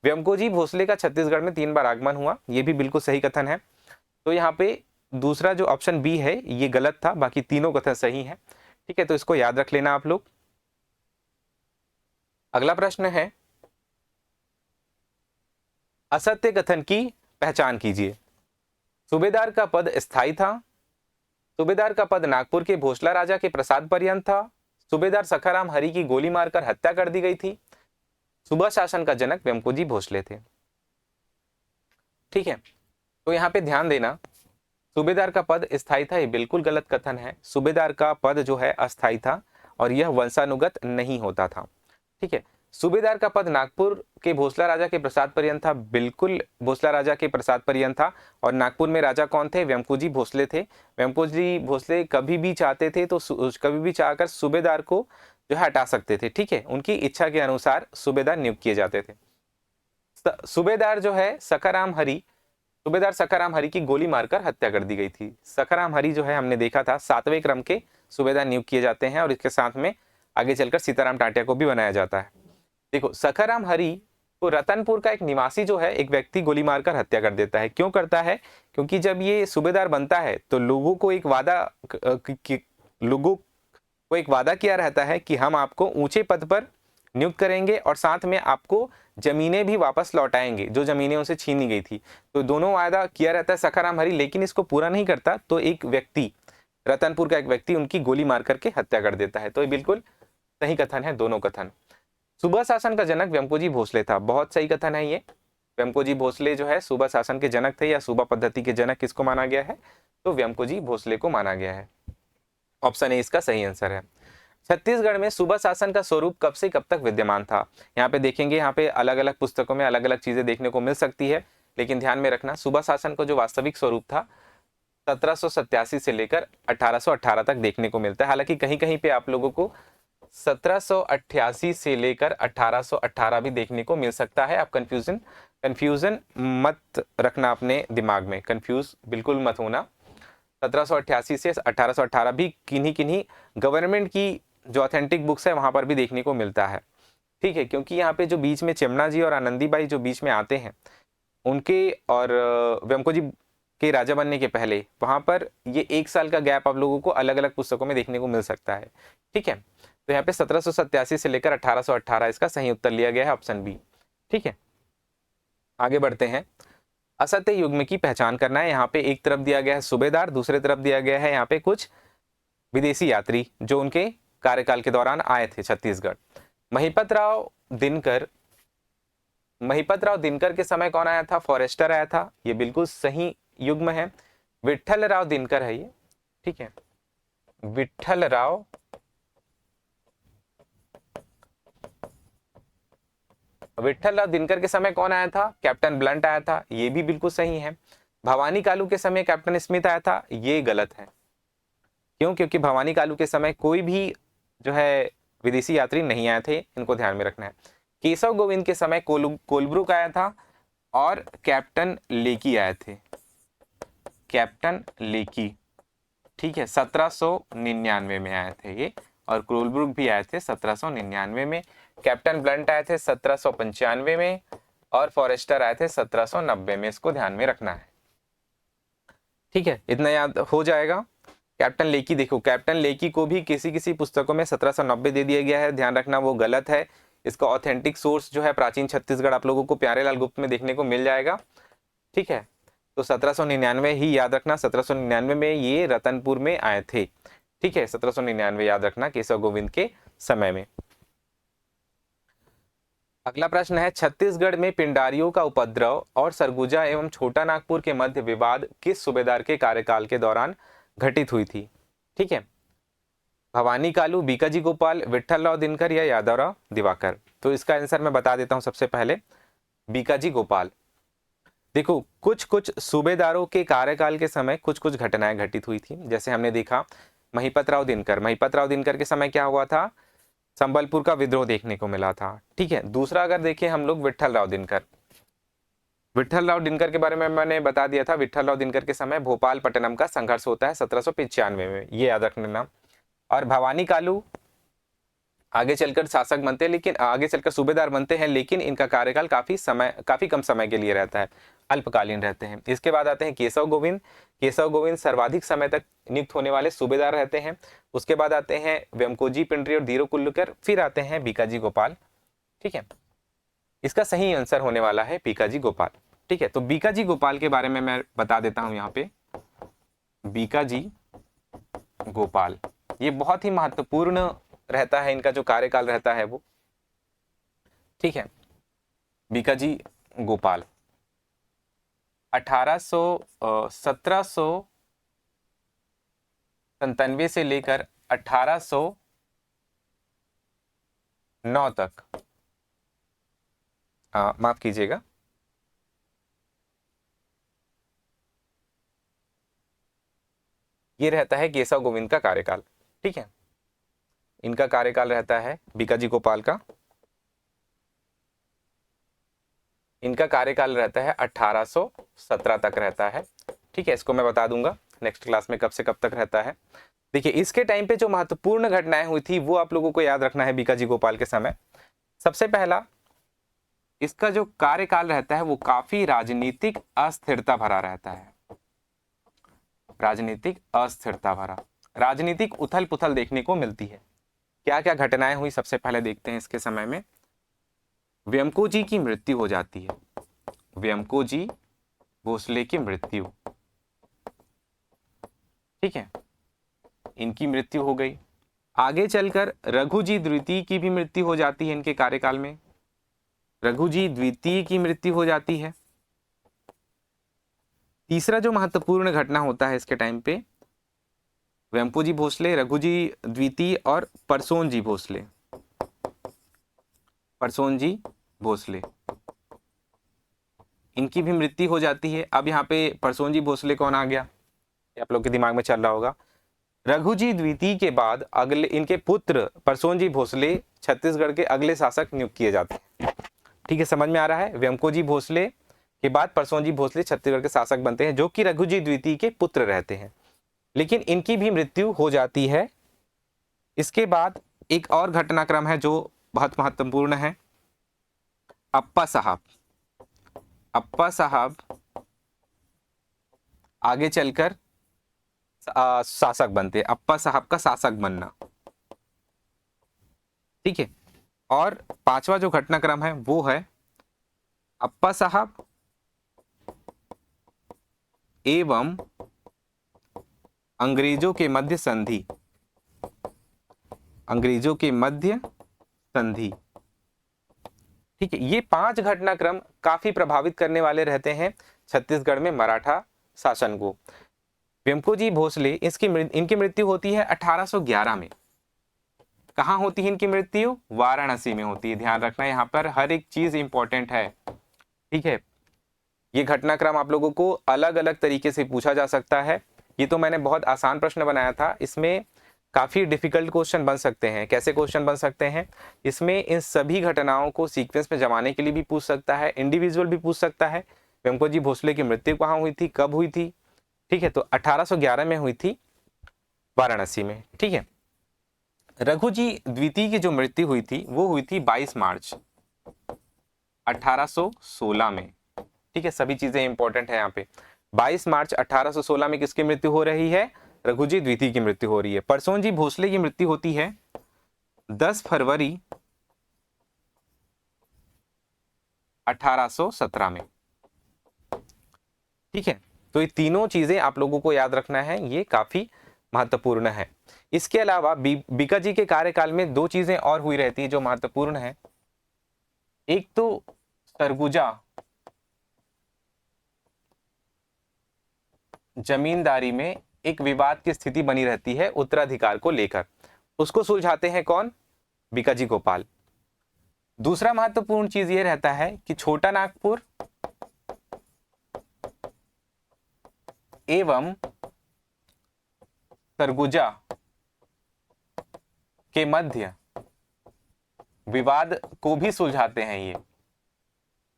व्यंकोजी भोसले का छत्तीसगढ़ में 3 बार आगमन हुआ, ये भी बिल्कुल सही कथन है। तो यहाँ पे दूसरा जो ऑप्शन बी है ये गलत था, बाकी तीनों कथन सही है। ठीक है, तो इसको याद रख लेना आप लोग। अगला प्रश्न है, असत्य कथन की पहचान कीजिए। सूबेदार का पद स्थायी था। सूबेदार का पद नागपुर के भोसला राजा के प्रसाद पर्यंत था। सूबेदार सखाराम हरि की गोली मारकर हत्या कर दी गई थी। सूबा शासन का जनक व्यंकोजी भोसले थे। ठीक है, तो यहाँ पे ध्यान देना, सूबेदार का पद स्थायी था, ये बिल्कुल गलत कथन है। सूबेदार का पद जो है अस्थायी था और यह वंशानुगत नहीं होता था। ठीक है, सूबेदार का पद नागपुर के भोसला राजा के प्रसाद पर्यंत था, बिल्कुल भोसला राजा के प्रसाद पर्यंत था। और नागपुर में राजा कौन थे? वेमकोजी भोसले थे। वेमकोजी भोसले कभी भी चाहते थे तो कभी भी चाहकर सूबेदार को जो है हटा सकते थे। ठीक है, उनकी इच्छा के अनुसार सूबेदार नियुक्त किए जाते थे। सूबेदार जो है सखाराम हरि, सूबेदार सखाराम हरि की गोली मारकर हत्या कर दी गई थी। सखाराम हरि जो है हमने देखा था 7वें क्रम के सूबेदार नियुक्त किए जाते हैं और इसके साथ में आगे चलकर सीताराम टाटिया को भी बनाया जाता है। देखो, सखाराम हरि को रतनपुर का एक निवासी जो है एक व्यक्ति गोली मारकर हत्या कर देता है। क्यों करता है? क्योंकि जब ये सूबेदार बनता है तो लोगों को एक वादा किया रहता है कि हम आपको ऊंचे पद पर नियुक्त करेंगे और साथ में आपको जमीनें भी वापस लौटाएंगे जो जमीनें उनसे छीनी गई थी। तो दोनों वादा किया रहता है सखाराम हरि, लेकिन इसको पूरा नहीं करता तो एक व्यक्ति, रतनपुर का एक व्यक्ति उनकी गोली मार करके हत्या कर देता है। तो ये बिल्कुल सही कथन है, दोनों कथन। सूबा शासन का जनक वेमकोजी भोसले था, बहुत सही कथन है ये। वेमकोजी भोसले जो है सूबा शासन के जनक थे या सूबा पद्धति के जनक किसको माना गया है? तो वेमकोजी भोसले को माना गया है। ऑप्शन ए इसका सही आंसर है। छत्तीसगढ़ में सूबा शासन का स्वरूप कब से कब तक विद्यमान था? यहाँ पे देखेंगे, यहाँ पे अलग अलग पुस्तकों में अलग अलग चीजें देखने को मिल सकती है, लेकिन ध्यान में रखना सूबा शासन का जो वास्तविक स्वरूप था 1787 से लेकर 1818 तक देखने को मिलता है। हालांकि कहीं कहीं पे आप लोगों को 1788 से लेकर 1818 भी देखने को मिल सकता है। आप कंफ्यूजन मत रखना अपने दिमाग में, कंफ्यूज बिल्कुल मत होना। 1788 से 1818 भी किन्हीं किन्हीं गवर्नमेंट की जो ऑथेंटिक बुक्स है वहां पर भी देखने को मिलता है। ठीक है, क्योंकि यहाँ पे जो बीच में चेमना जी और आनंदीबाई जो बीच में आते हैं, उनके और वेमको जी के राजा बनने के पहले वहां पर ये 1 साल का गैप आप लोगों को अलग अलग पुस्तकों में देखने को मिल सकता है। ठीक है, तो यहाँ पे 1787 से लेकर 1818 इसका सही उत्तर लिया गया है, ऑप्शन बी। ठीक है, आगे बढ़ते हैं। असत्य युग्म की पहचान करना है। यहाँ पे एक तरफ दिया गया है सूबेदार, दूसरे तरफ दिया गया है यहाँ पे कुछ विदेशी यात्री जो उनके कार्यकाल के दौरान आए थे छत्तीसगढ़। महिपत राव दिनकर के समय कौन आया था? फॉरेस्टर आया था, ये बिल्कुल सही युग्म है। विट्ठल राव दिनकर है ये। ठीक है, विट्ठल राव दिनकर के समय कौन आया था? कैप्टन ब्लंट आया था, ये भी बिल्कुल सही है। भवानी कालू के समय कैप्टन स्मिथ आया था, ये गलत है। क्यों? क्योंकि भवानी कालू के समय कोई भी जो है विदेशी यात्री नहीं आए थे, इनको ध्यान में रखना है। केशव गोविंद के समय कोलब्रुक आया था और कैप्टन लेकी आए थे, कैप्टन लेकी। ठीक है, 1799 में आए थे ये, और कोलब्रुक भी आए थे 1799 में। कैप्टन ब्लंट आए थे 1795 में और फॉरेस्टर आए थे 1790 में, इसको ध्यान में रखना है। ठीक है, इतना याद हो जाएगा। कैप्टन लेकी, देखो कैप्टन लेकी को भी किसी किसी पुस्तकों में 1790 दे दिया गया है, ध्यान रखना वो गलत है। इसका ऑथेंटिक सोर्स जो है प्राचीन छत्तीसगढ़ आप लोगों को प्यारेलाल गुप्त में देखने को मिल जाएगा। ठीक है, तो 1799 ही याद रखना, 1799 में ये रतनपुर में आए थे। ठीक है, 1799 याद रखना केशव गोविंद के समय में। अगला प्रश्न है, छत्तीसगढ़ में पिंडारियों का उपद्रव और सरगुजा एवं छोटा नागपुर के मध्य विवाद किस सूबेदार के कार्यकाल के दौरान घटित हुई थी? ठीक है, भवानी कालू, बीकाजी गोपाल, विट्ठल राव दिनकर या यादवराव दिवाकर? तो इसका आंसर मैं बता देता हूं सबसे पहले, बीकाजी गोपाल। देखो, कुछ कुछ सूबेदारों के कार्यकाल के समय कुछ कुछ घटनाएं घटित हुई थी। जैसे हमने देखा महिपत राव दिनकर के समय क्या हुआ था? संबलपुर का विद्रोह देखने को मिला था। ठीक है, दूसरा अगर देखें हम लोग विट्ठल राव दिनकर के बारे में मैंने बता दिया था। विट्ठल राव दिनकर के समय भोपाल पट्टनम का संघर्ष होता है 1795 में, ये याद रखना। और भवानी कालू आगे चलकर शासक बनते हैं, लेकिन आगे चलकर सूबेदार बनते हैं, लेकिन इनका कार्यकाल काफी कम समय के लिए रहता है, अल्पकालीन रहते हैं। इसके बाद आते हैं केशव गोविंद सर्वाधिक समय तक नियुक्त होने वाले सूबेदार रहते हैं। उसके बाद आते हैं वेमकोजी पिंडरी और धीरो कुल्लूकर, फिर आते हैं बीकाजी गोपाल। ठीक है, इसका सही आंसर होने वाला है बीकाजी गोपाल। ठीक है, तो बीकाजी गोपाल के बारे में मैं बता देता हूं यहाँ पे। बीकाजी गोपाल ये बहुत ही महत्वपूर्ण रहता है, इनका जो कार्यकाल रहता है वो। ठीक है, बीकाजी गोपाल 1797 से लेकर 1809 तक माफ कीजिएगा, ये रहता है केशव गोविंद का कार्यकाल। ठीक है, इनका कार्यकाल रहता है बीकाजी गोपाल का, इनका कार्यकाल रहता है 1817 तक रहता है। ठीक है, इसको मैं बता दूंगा नेक्स्ट क्लास में कब से कब तक रहता है। देखिए, इसके टाइम पे जो महत्वपूर्ण घटनाएं हुई थी वो आप लोगों को याद रखना है बीकाजी गोपाल के समय। सबसे पहला, इसका जो कार्यकाल रहता है वो काफी राजनीतिक अस्थिरता भरा रहता है, राजनीतिक अस्थिरता भरा, राजनीतिक उथल पुथल देखने को मिलती है। क्या क्या घटनाएं हुई सबसे पहले देखते हैं इसके समय में। व्यंको जी की मृत्यु हो जाती है, व्यंको जी भोसले की मृत्यु। ठीक है, इनकी मृत्यु हो गई। आगे चलकर रघु जी द्वितीय की भी मृत्यु हो जाती है इनके कार्यकाल में, रघु जी द्वितीय की मृत्यु हो जाती है। तीसरा जो महत्वपूर्ण घटना होता है इसके टाइम पे, वेम्पू जी भोसले, रघु जी द्वितीय और परसोन जी भोसले, परसोन जी भोसले, इनकी भी मृत्यु हो जाती है। अब यहाँ पे परसोन जी भोसले कौन आ गया, आप लोग के दिमाग में चल रहा होगा। रघु जी द्वितीय के बाद अगले इनके पुत्र परसोन जी भोसले छत्तीसगढ़ के अगले शासक नियुक्त किए जाते हैं। ठीक है, समझ में आ रहा है। व्यंको जी भोसले के बाद परसोन जी भोसले छत्तीसगढ़ के शासक बनते हैं, जो कि रघु जी द्वितीय के पुत्र रहते हैं, लेकिन इनकी भी मृत्यु हो जाती है। इसके बाद एक और घटनाक्रम है जो बहुत महत्वपूर्ण है। अप्पा साहब, अप्पा साहब आगे चलकर शासक बनते हैं, अप्पा साहब का शासक बनना। ठीक है, और पांचवा जो घटनाक्रम है वो है अप्पा साहब एवं अंग्रेजों के मध्य संधि, अंग्रेजों के मध्य संधि। ठीक है, ये पांच घटनाक्रम काफी प्रभावित करने वाले रहते हैं छत्तीसगढ़ में मराठा शासन को। व्यंको जी भोसले इनकी मृत्यु होती है 1811 में। कहाँ होती है इनकी मृत्यु? वाराणसी में होती है। ध्यान रखना, यहाँ पर हर एक चीज इंपॉर्टेंट है। ठीक है, ये घटनाक्रम आप लोगों को अलग अलग तरीके से पूछा जा सकता है। ये तो मैंने बहुत आसान प्रश्न बनाया था, इसमें काफी डिफिकल्ट क्वेश्चन बन सकते हैं। कैसे क्वेश्चन बन सकते हैं? इसमें इन सभी घटनाओं को सीक्वेंस में जमाने के लिए भी पूछ सकता है, इंडिविजुअल भी पूछ सकता है। व्यंको जी भोसले की मृत्यु कहाँ हुई थी, कब हुई थी? ठीक है, तो 1811 में हुई थी वाराणसी में। ठीक है, रघु जी द्वितीय की जो मृत्यु हुई थी वो हुई थी 22 मार्च 1816 में। ठीक है, सभी चीजें इंपॉर्टेंट है यहाँ पे। 22 मार्च 1816 में किसकी मृत्यु हो रही है? रघु जी द्वितीय की मृत्यु हो रही है। परसोन जी भोसले की मृत्यु होती है 10 फरवरी 1817 में। ठीक है, तो ये तीनों चीजें आप लोगों को याद रखना है, ये काफी महत्वपूर्ण है। इसके अलावा बीकाजी के कार्यकाल में दो चीजें और हुई रहती है जो महत्वपूर्ण है। एक तो सरगुजा जमींदारी में एक विवाद की स्थिति बनी रहती है उत्तराधिकार को लेकर, उसको सुलझाते हैं कौन? बीकाजी गोपाल। दूसरा महत्वपूर्ण चीज ये रहता है कि छोटा नागपुर एवं सरगुजा के मध्य विवाद को भी सुलझाते हैं ये।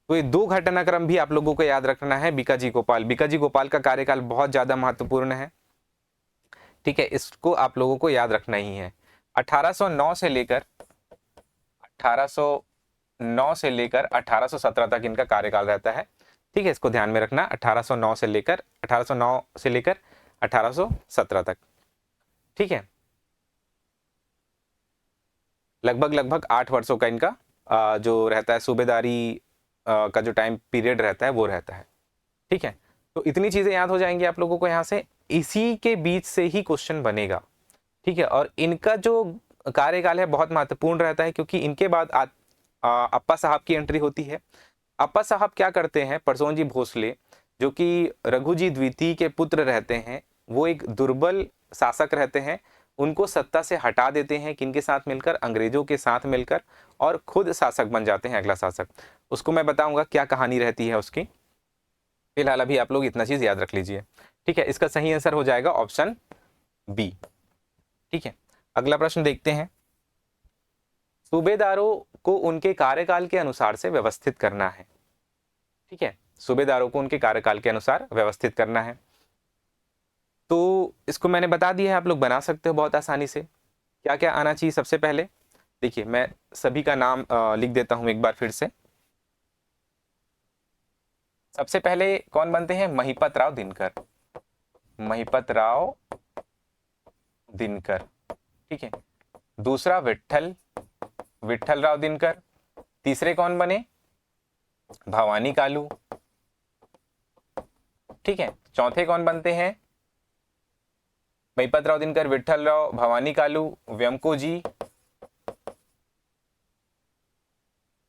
तो ये दो घटनाक्रम भी आप लोगों को याद रखना है। बीकाजी गोपाल का कार्यकाल बहुत ज्यादा महत्वपूर्ण है। ठीक है, इसको आप लोगों को याद रखना ही है। 1809 से लेकर 1817 तक इनका कार्यकाल रहता है। ठीक है, इसको ध्यान में रखना, 1809 से लेकर 1817 तक। ठीक है, लगभग 8 वर्षों का इनका जो रहता है सूबेदारी का जो टाइम पीरियड रहता है वो रहता है। ठीक है, तो इतनी चीजें याद हो जाएंगी आप लोगों को यहाँ से। इसी के बीच से ही क्वेश्चन बनेगा। ठीक है, और इनका जो कार्यकाल है बहुत महत्वपूर्ण रहता है क्योंकि इनके बाद अप्पा साहब की एंट्री होती है। अप्पा साहब क्या करते हैं? परसोन जी भोसले जो कि रघु जी द्वितीय के पुत्र रहते हैं, वो एक दुर्बल शासक रहते हैं उनको सत्ता से हटा देते हैं, किनके साथ मिलकर, अंग्रेजों के साथ मिलकर, और खुद शासक बन जाते हैं, अगला शासक। उसको मैं बताऊंगा क्या कहानी रहती है उसकी। फिलहाल अभी आप लोग इतना चीज याद रख लीजिए, ठीक है। इसका सही आंसर हो जाएगा ऑप्शन बी, ठीक है। अगला प्रश्न देखते हैं। सूबेदारों को उनके कार्यकाल के अनुसार से व्यवस्थित करना है, ठीक है। सूबेदारों को उनके कार्यकाल के अनुसार व्यवस्थित करना है। तो इसको मैंने बता दिया है, आप लोग बना सकते हो बहुत आसानी से। क्या क्या आना चाहिए सबसे पहले, देखिए मैं सभी का नाम लिख देता हूं एक बार फिर से। सबसे पहले कौन बनते हैं, महिपत राव दिनकर, महिपत राव दिनकर, ठीक है। दूसरा विट्ठल, विट्ठल राव दिनकर। तीसरे कौन बने, भवानी कालू, ठीक है। चौथे कौन बनते हैं, महिपत राव दिनकर, विट्ठल राव, भवानी कालू, व्यमको जी,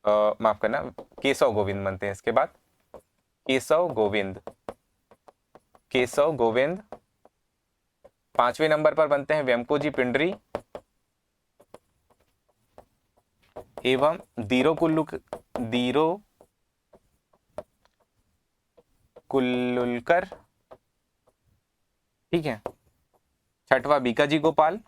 माफ करना, केशव गोविंद बनते हैं इसके बाद, केशव गोविंद, केशव गोविंद। पांचवें नंबर पर बनते हैं व्यमको जी पिंडरी एवं दीरो कुल्लुलकर, ठीक है। छठवा बीकाजी गोपाल।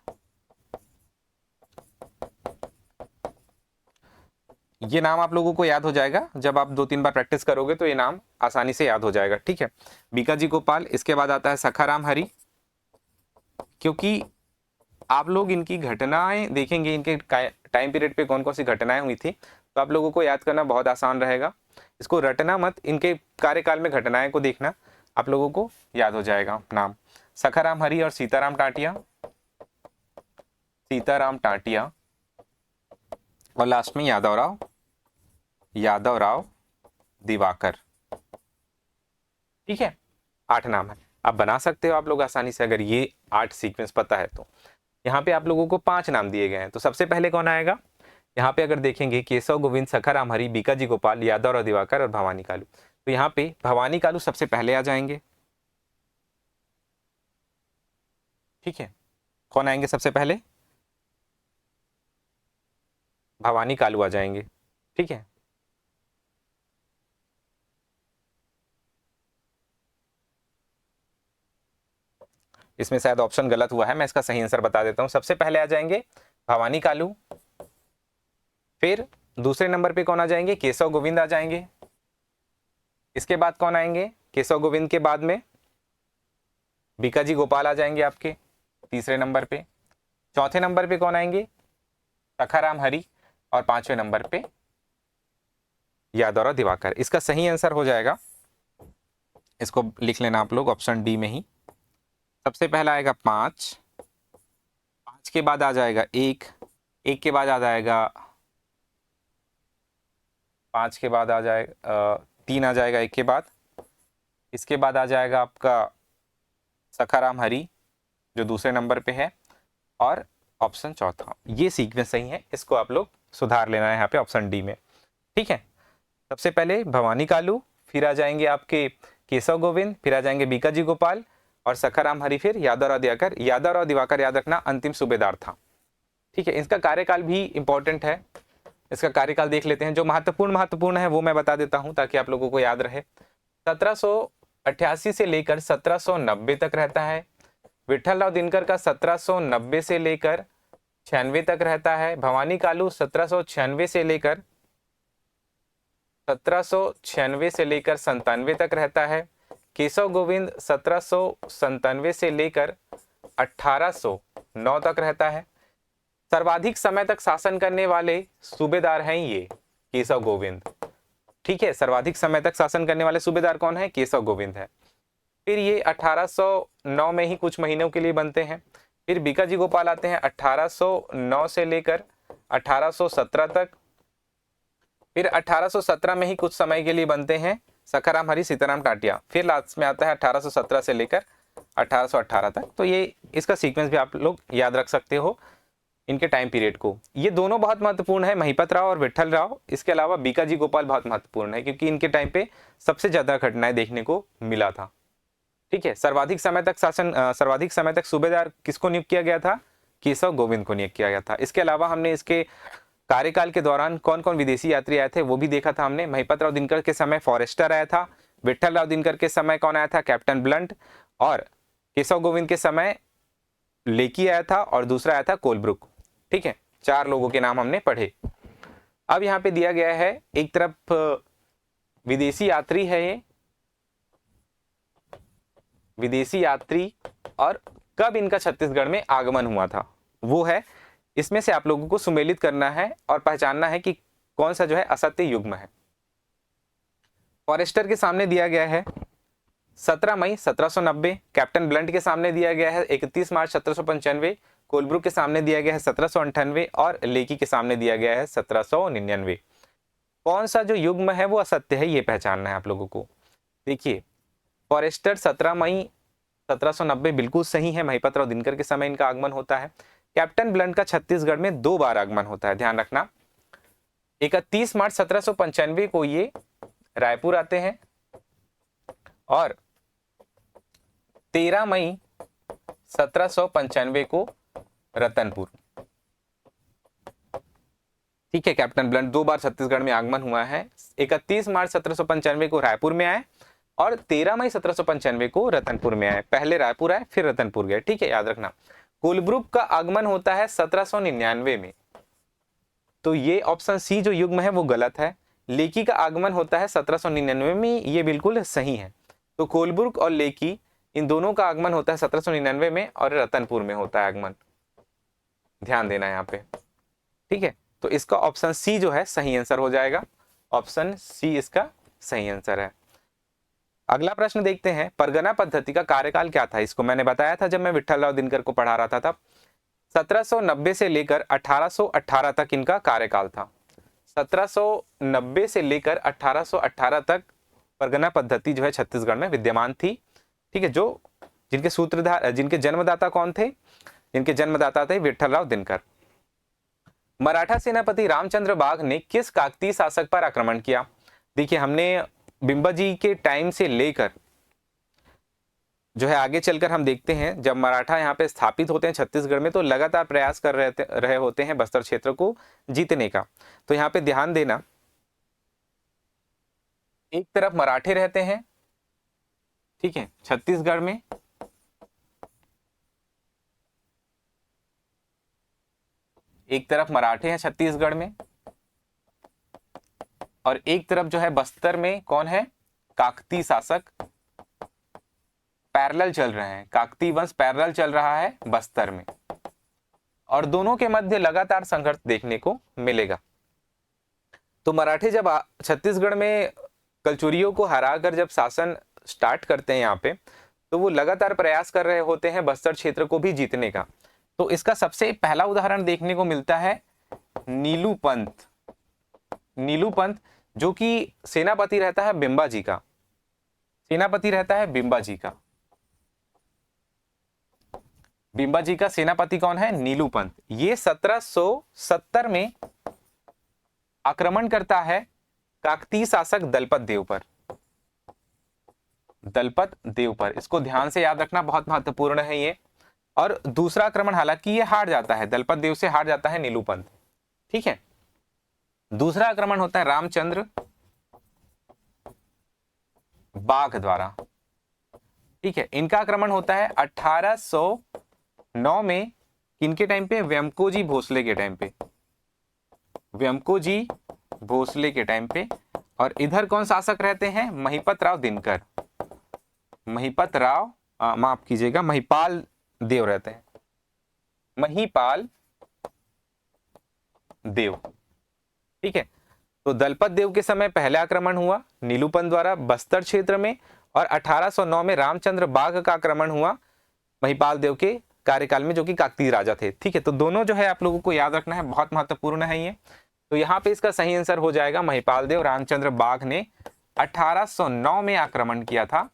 ये नाम आप लोगों को याद हो जाएगा, जब आप 2-3 बार प्रैक्टिस करोगे तो ये नाम आसानी से याद हो जाएगा, ठीक है। बीकाजी गोपाल। इसके बाद आता है सखाराम हरि, क्योंकि आप लोग इनकी घटनाएं देखेंगे, इनके टाइम पीरियड पे कौन कौन सी घटनाएं हुई थी, तो आप लोगों को याद करना बहुत आसान रहेगा। इसको रटना मत, इनके कार्यकाल में घटनाएं को देखना, आप लोगों को याद हो जाएगा नाम। सखाराम हरि और सीताराम टाटिया, सीताराम टाटिया, और लास्ट में यादव राव दिवाकर, ठीक है। 8 नाम है, आप बना सकते हो आप लोग आसानी से, अगर ये 8 सीक्वेंस पता है तो। यहाँ पे आप लोगों को 5 नाम दिए गए हैं, तो सबसे पहले कौन आएगा, यहाँ पे अगर देखेंगे केशव गोविंद, सखाराम हरि, बीकाजी गोपाल, यादव राव दिवाकर और भवानी कालू। तो यहाँ पे भवानी कालू सबसे पहले आ जाएंगे, ठीक है। कौन आएंगे सबसे पहले, भवानी कालू आ जाएंगे, ठीक है। इसमें शायद ऑप्शन गलत हुआ है, मैं इसका सही आंसर बता देता हूं। सबसे पहले आ जाएंगे भवानी कालू, फिर दूसरे नंबर पे कौन आ जाएंगे, केशव गोविंद आ जाएंगे। इसके बाद कौन आएंगे, केशव गोविंद के बाद में बीकाजी गोपाल आ जाएंगे आपके तीसरे नंबर पे। चौथे नंबर पे कौन आएंगे, सखाराम हरि, और 5वें नंबर पे यादव राव दिवाकर। इसका सही आंसर हो जाएगा, इसको लिख लेना आप लोग ऑप्शन डी में ही। सबसे पहला आएगा 5, 5 के बाद आ जाएगा 1, 1 के बाद आ जाएगा 5 के बाद आ जाएगा 3 आ जाएगा 1 के बाद। इसके बाद आ जाएगा आपका सखाराम हरि जो दूसरे नंबर पे है, और ऑप्शन चौथा। ये सीक्वेंस सही है, इसको आप लोग सुधार लेना है यहाँ पे ऑप्शन डी में, ठीक है। सबसे पहले भवानी कालू, फिर आ जाएंगे आपके केशव गोविंद, फिर आ जाएंगे बीकाजी गोपाल और सखाराम हरि, फिर यादव राव दिवाकर। यादव राव दिवाकर याद रखना अंतिम सूबेदार था, ठीक है। इसका कार्यकाल भी इंपॉर्टेंट है, इसका कार्यकाल देख लेते हैं। जो महत्वपूर्ण है वो मैं बता देता हूं ताकि आप लोगों को याद रहे। 1788 से लेकर 1790 तक रहता है। विट्ठल राव दिनकर का 1790 से लेकर 96 तक रहता है। भवानी कालू 1796 से लेकर 97 तक रहता है। केशव गोविंद 1797 से लेकर 1809 तक रहता है। सर्वाधिक समय तक शासन करने वाले सूबेदार हैं ये केशव गोविंद, ठीक है। सर्वाधिक समय तक शासन करने वाले सूबेदार कौन है, केशव गोविंद है। फिर ये 1809 में ही कुछ महीनों के लिए बनते हैं। फिर बीकाजी गोपाल आते हैं 1809 से लेकर 1817 तक। फिर 1817 में ही कुछ समय के लिए बनते हैं सखाराम हरि, सीताराम टाटिया। फिर लास्ट में आता है 1817 से लेकर 1818 तक। तो ये इसका सीक्वेंस भी आप लोग याद रख सकते हो, इनके टाइम पीरियड को। ये दोनों बहुत महत्वपूर्ण है, महिपत राव और विट्ठल राव। इसके अलावा बीकाजी गोपाल बहुत महत्वपूर्ण है क्योंकि इनके टाइम पे सबसे ज्यादा घटनाएं देखने को मिला था, ठीक है। सर्वाधिक समय तक सूबेदार किसको नियुक्त किया गया था, केशव गोविंद को नियुक्त किया गया था। इसके अलावा हमने इसके कार्यकाल के दौरान कौन कौन विदेशी यात्री आए थे वो भी देखा था हमने। महिपत राव दिनकर के समय फॉरेस्टर आया था, विट्ठल राव दिनकर के समय कौन आया था, कैप्टन ब्लंट, और केशव गोविंद के समय लेकी आया था और दूसरा आया था कोलब्रुक। ठीक है, 4 लोगों के नाम हमने पढ़े। अब यहाँ पे दिया गया है, एक तरफ विदेशी यात्री है ये, विदेशी यात्री, और कब इनका छत्तीसगढ़ में आगमन हुआ था वो है। इसमें से आप लोगों को सुमेलित करना है और पहचानना है कि कौन सा जो है असत्य युग्म है। फॉरेस्टर के सामने दिया गया है 17 मई 1790, कैप्टन ब्लंट के सामने दिया गया है 31 मार्च 1795, कोलब्रुक के सामने दिया गया है 1798 और लेकी के सामने दिया गया है 1799। कौन सा जो युग्म है वो असत्य है ये पहचानना है आप लोगों को। देखिए, फॉरेस्टर 17 मई 1790 बिल्कुल सही है, महिपत राव दिनकर के समय इनका आगमन होता है। कैप्टन ब्लंट का छत्तीसगढ़ में 2 बार आगमन होता है, ध्यान रखना। 31 मार्च 1795 को ये रायपुर आते हैं और 13 मई 1795 को रतनपुर। ठीक है, कैप्टन ब्लंट 2 बार छत्तीसगढ़ में आगमन हुआ है। 31 मार्च 1795 को रायपुर में आए और 13 मई 1795 को रतनपुर में आए। पहले रायपुर आए फिर रतनपुर गए। ठीक है, याद रखना। कोलब्रुक का आगमन होता है 1799 में, तो ये ऑप्शन सी जो युग्म है वो गलत है। लेकी का आगमन होता है 1799 में, ये बिल्कुल सही है। तो कोलब्रुक और लेकी इन दोनों का आगमन होता है 1799 में और रतनपुर में होता है आगमन, ध्यान देना यहाँ पे। ठीक है, तो इसका ऑप्शन सी जो है सही आंसर हो जाएगा। ऑप्शन सी इसका सही आंसर है। अगला प्रश्न देखते हैं, परगना पद्धति का कार्यकाल क्या था। इसको मैंने बताया था जब मैं विट्ठल राव दिनकर को पढ़ा रहा था तब। 1790 से लेकर 1818 तक इनका कार्यकाल था। 1790 से लेकर 1818 तक परगना पद्धति जो है छत्तीसगढ़ में विद्यमान थी। ठीक है, जो जिनके सूत्रधार, जिनके जन्मदाता कौन थे, जिनके जन्मदाता थे विट्ठल राव दिनकर। मराठा सेनापति रामचंद्र बाघ ने किस काकतीय शासक पर आक्रमण किया। देखिए, हमने बिंबा जी के टाइम से लेकर जो है आगे चलकर हम देखते हैं, जब मराठा यहाँ पे स्थापित होते हैं छत्तीसगढ़ में तो लगातार प्रयास कर रहे होते हैं बस्तर क्षेत्र को जीतने का। तो यहाँ पे ध्यान देना, एक तरफ मराठे रहते हैं, ठीक है, छत्तीसगढ़ में, एक तरफ मराठे हैं छत्तीसगढ़ में और एक तरफ जो है बस्तर में कौन है, काकती शासक पैरेलल चल रहे हैं। काकती वंश पैरेलल चल रहा है बस्तर में और दोनों के मध्य लगातार संघर्ष देखने को मिलेगा। तो मराठे जब छत्तीसगढ़ में कलचुरियों को हराकर जब शासन स्टार्ट करते हैं यहाँ पे, तो वो लगातार प्रयास कर रहे होते हैं बस्तर क्षेत्र को भी जीतने का। तो इसका सबसे पहला उदाहरण देखने को मिलता है नीलू पंत। नीलू पंत जो कि सेनापति रहता है बिंबा जी का, सेनापति रहता है बिंबा जी का। बिंबा जी का सेनापति कौन है, नीलू पंत। ये 1770 में आक्रमण करता है काकतीय शासक दलपत देव पर, दलपत देव पर। इसको ध्यान से याद रखना, बहुत महत्वपूर्ण है ये। और दूसरा आक्रमण, हालांकि ये हार जाता है, दलपत देव से हार जाता है नीलू पंत। ठीक है, दूसरा आक्रमण होता है रामचंद्र बाघ द्वारा। ठीक है, इनका आक्रमण होता है 1809 में, किनके टाइम पे, व्यमको जी भोसले के टाइम पे, व्यमको जी भोसले के टाइम पे। और इधर कौन शासक रहते हैं, महिपत राव दिनकर, महिपत राव, माफ कीजिएगा, महिपाल देव रहते हैं, महिपाल देव। ठीक है, तो दलपत देव के समय पहला आक्रमण हुआ नीलूपंत द्वारा बस्तर क्षेत्र में और 1809 में रामचंद्र बाघ का आक्रमण हुआ महिपाल देव के कार्यकाल में, जो कि काकतीय राजा थे। ठीक है, तो दोनों जो है आप लोगों को याद रखना है, बहुत महत्वपूर्ण है ये। तो यहाँ पे इसका सही आंसर हो जाएगा महिपाल देव रामचंद्र बाघ ने 1809 में आक्रमण किया था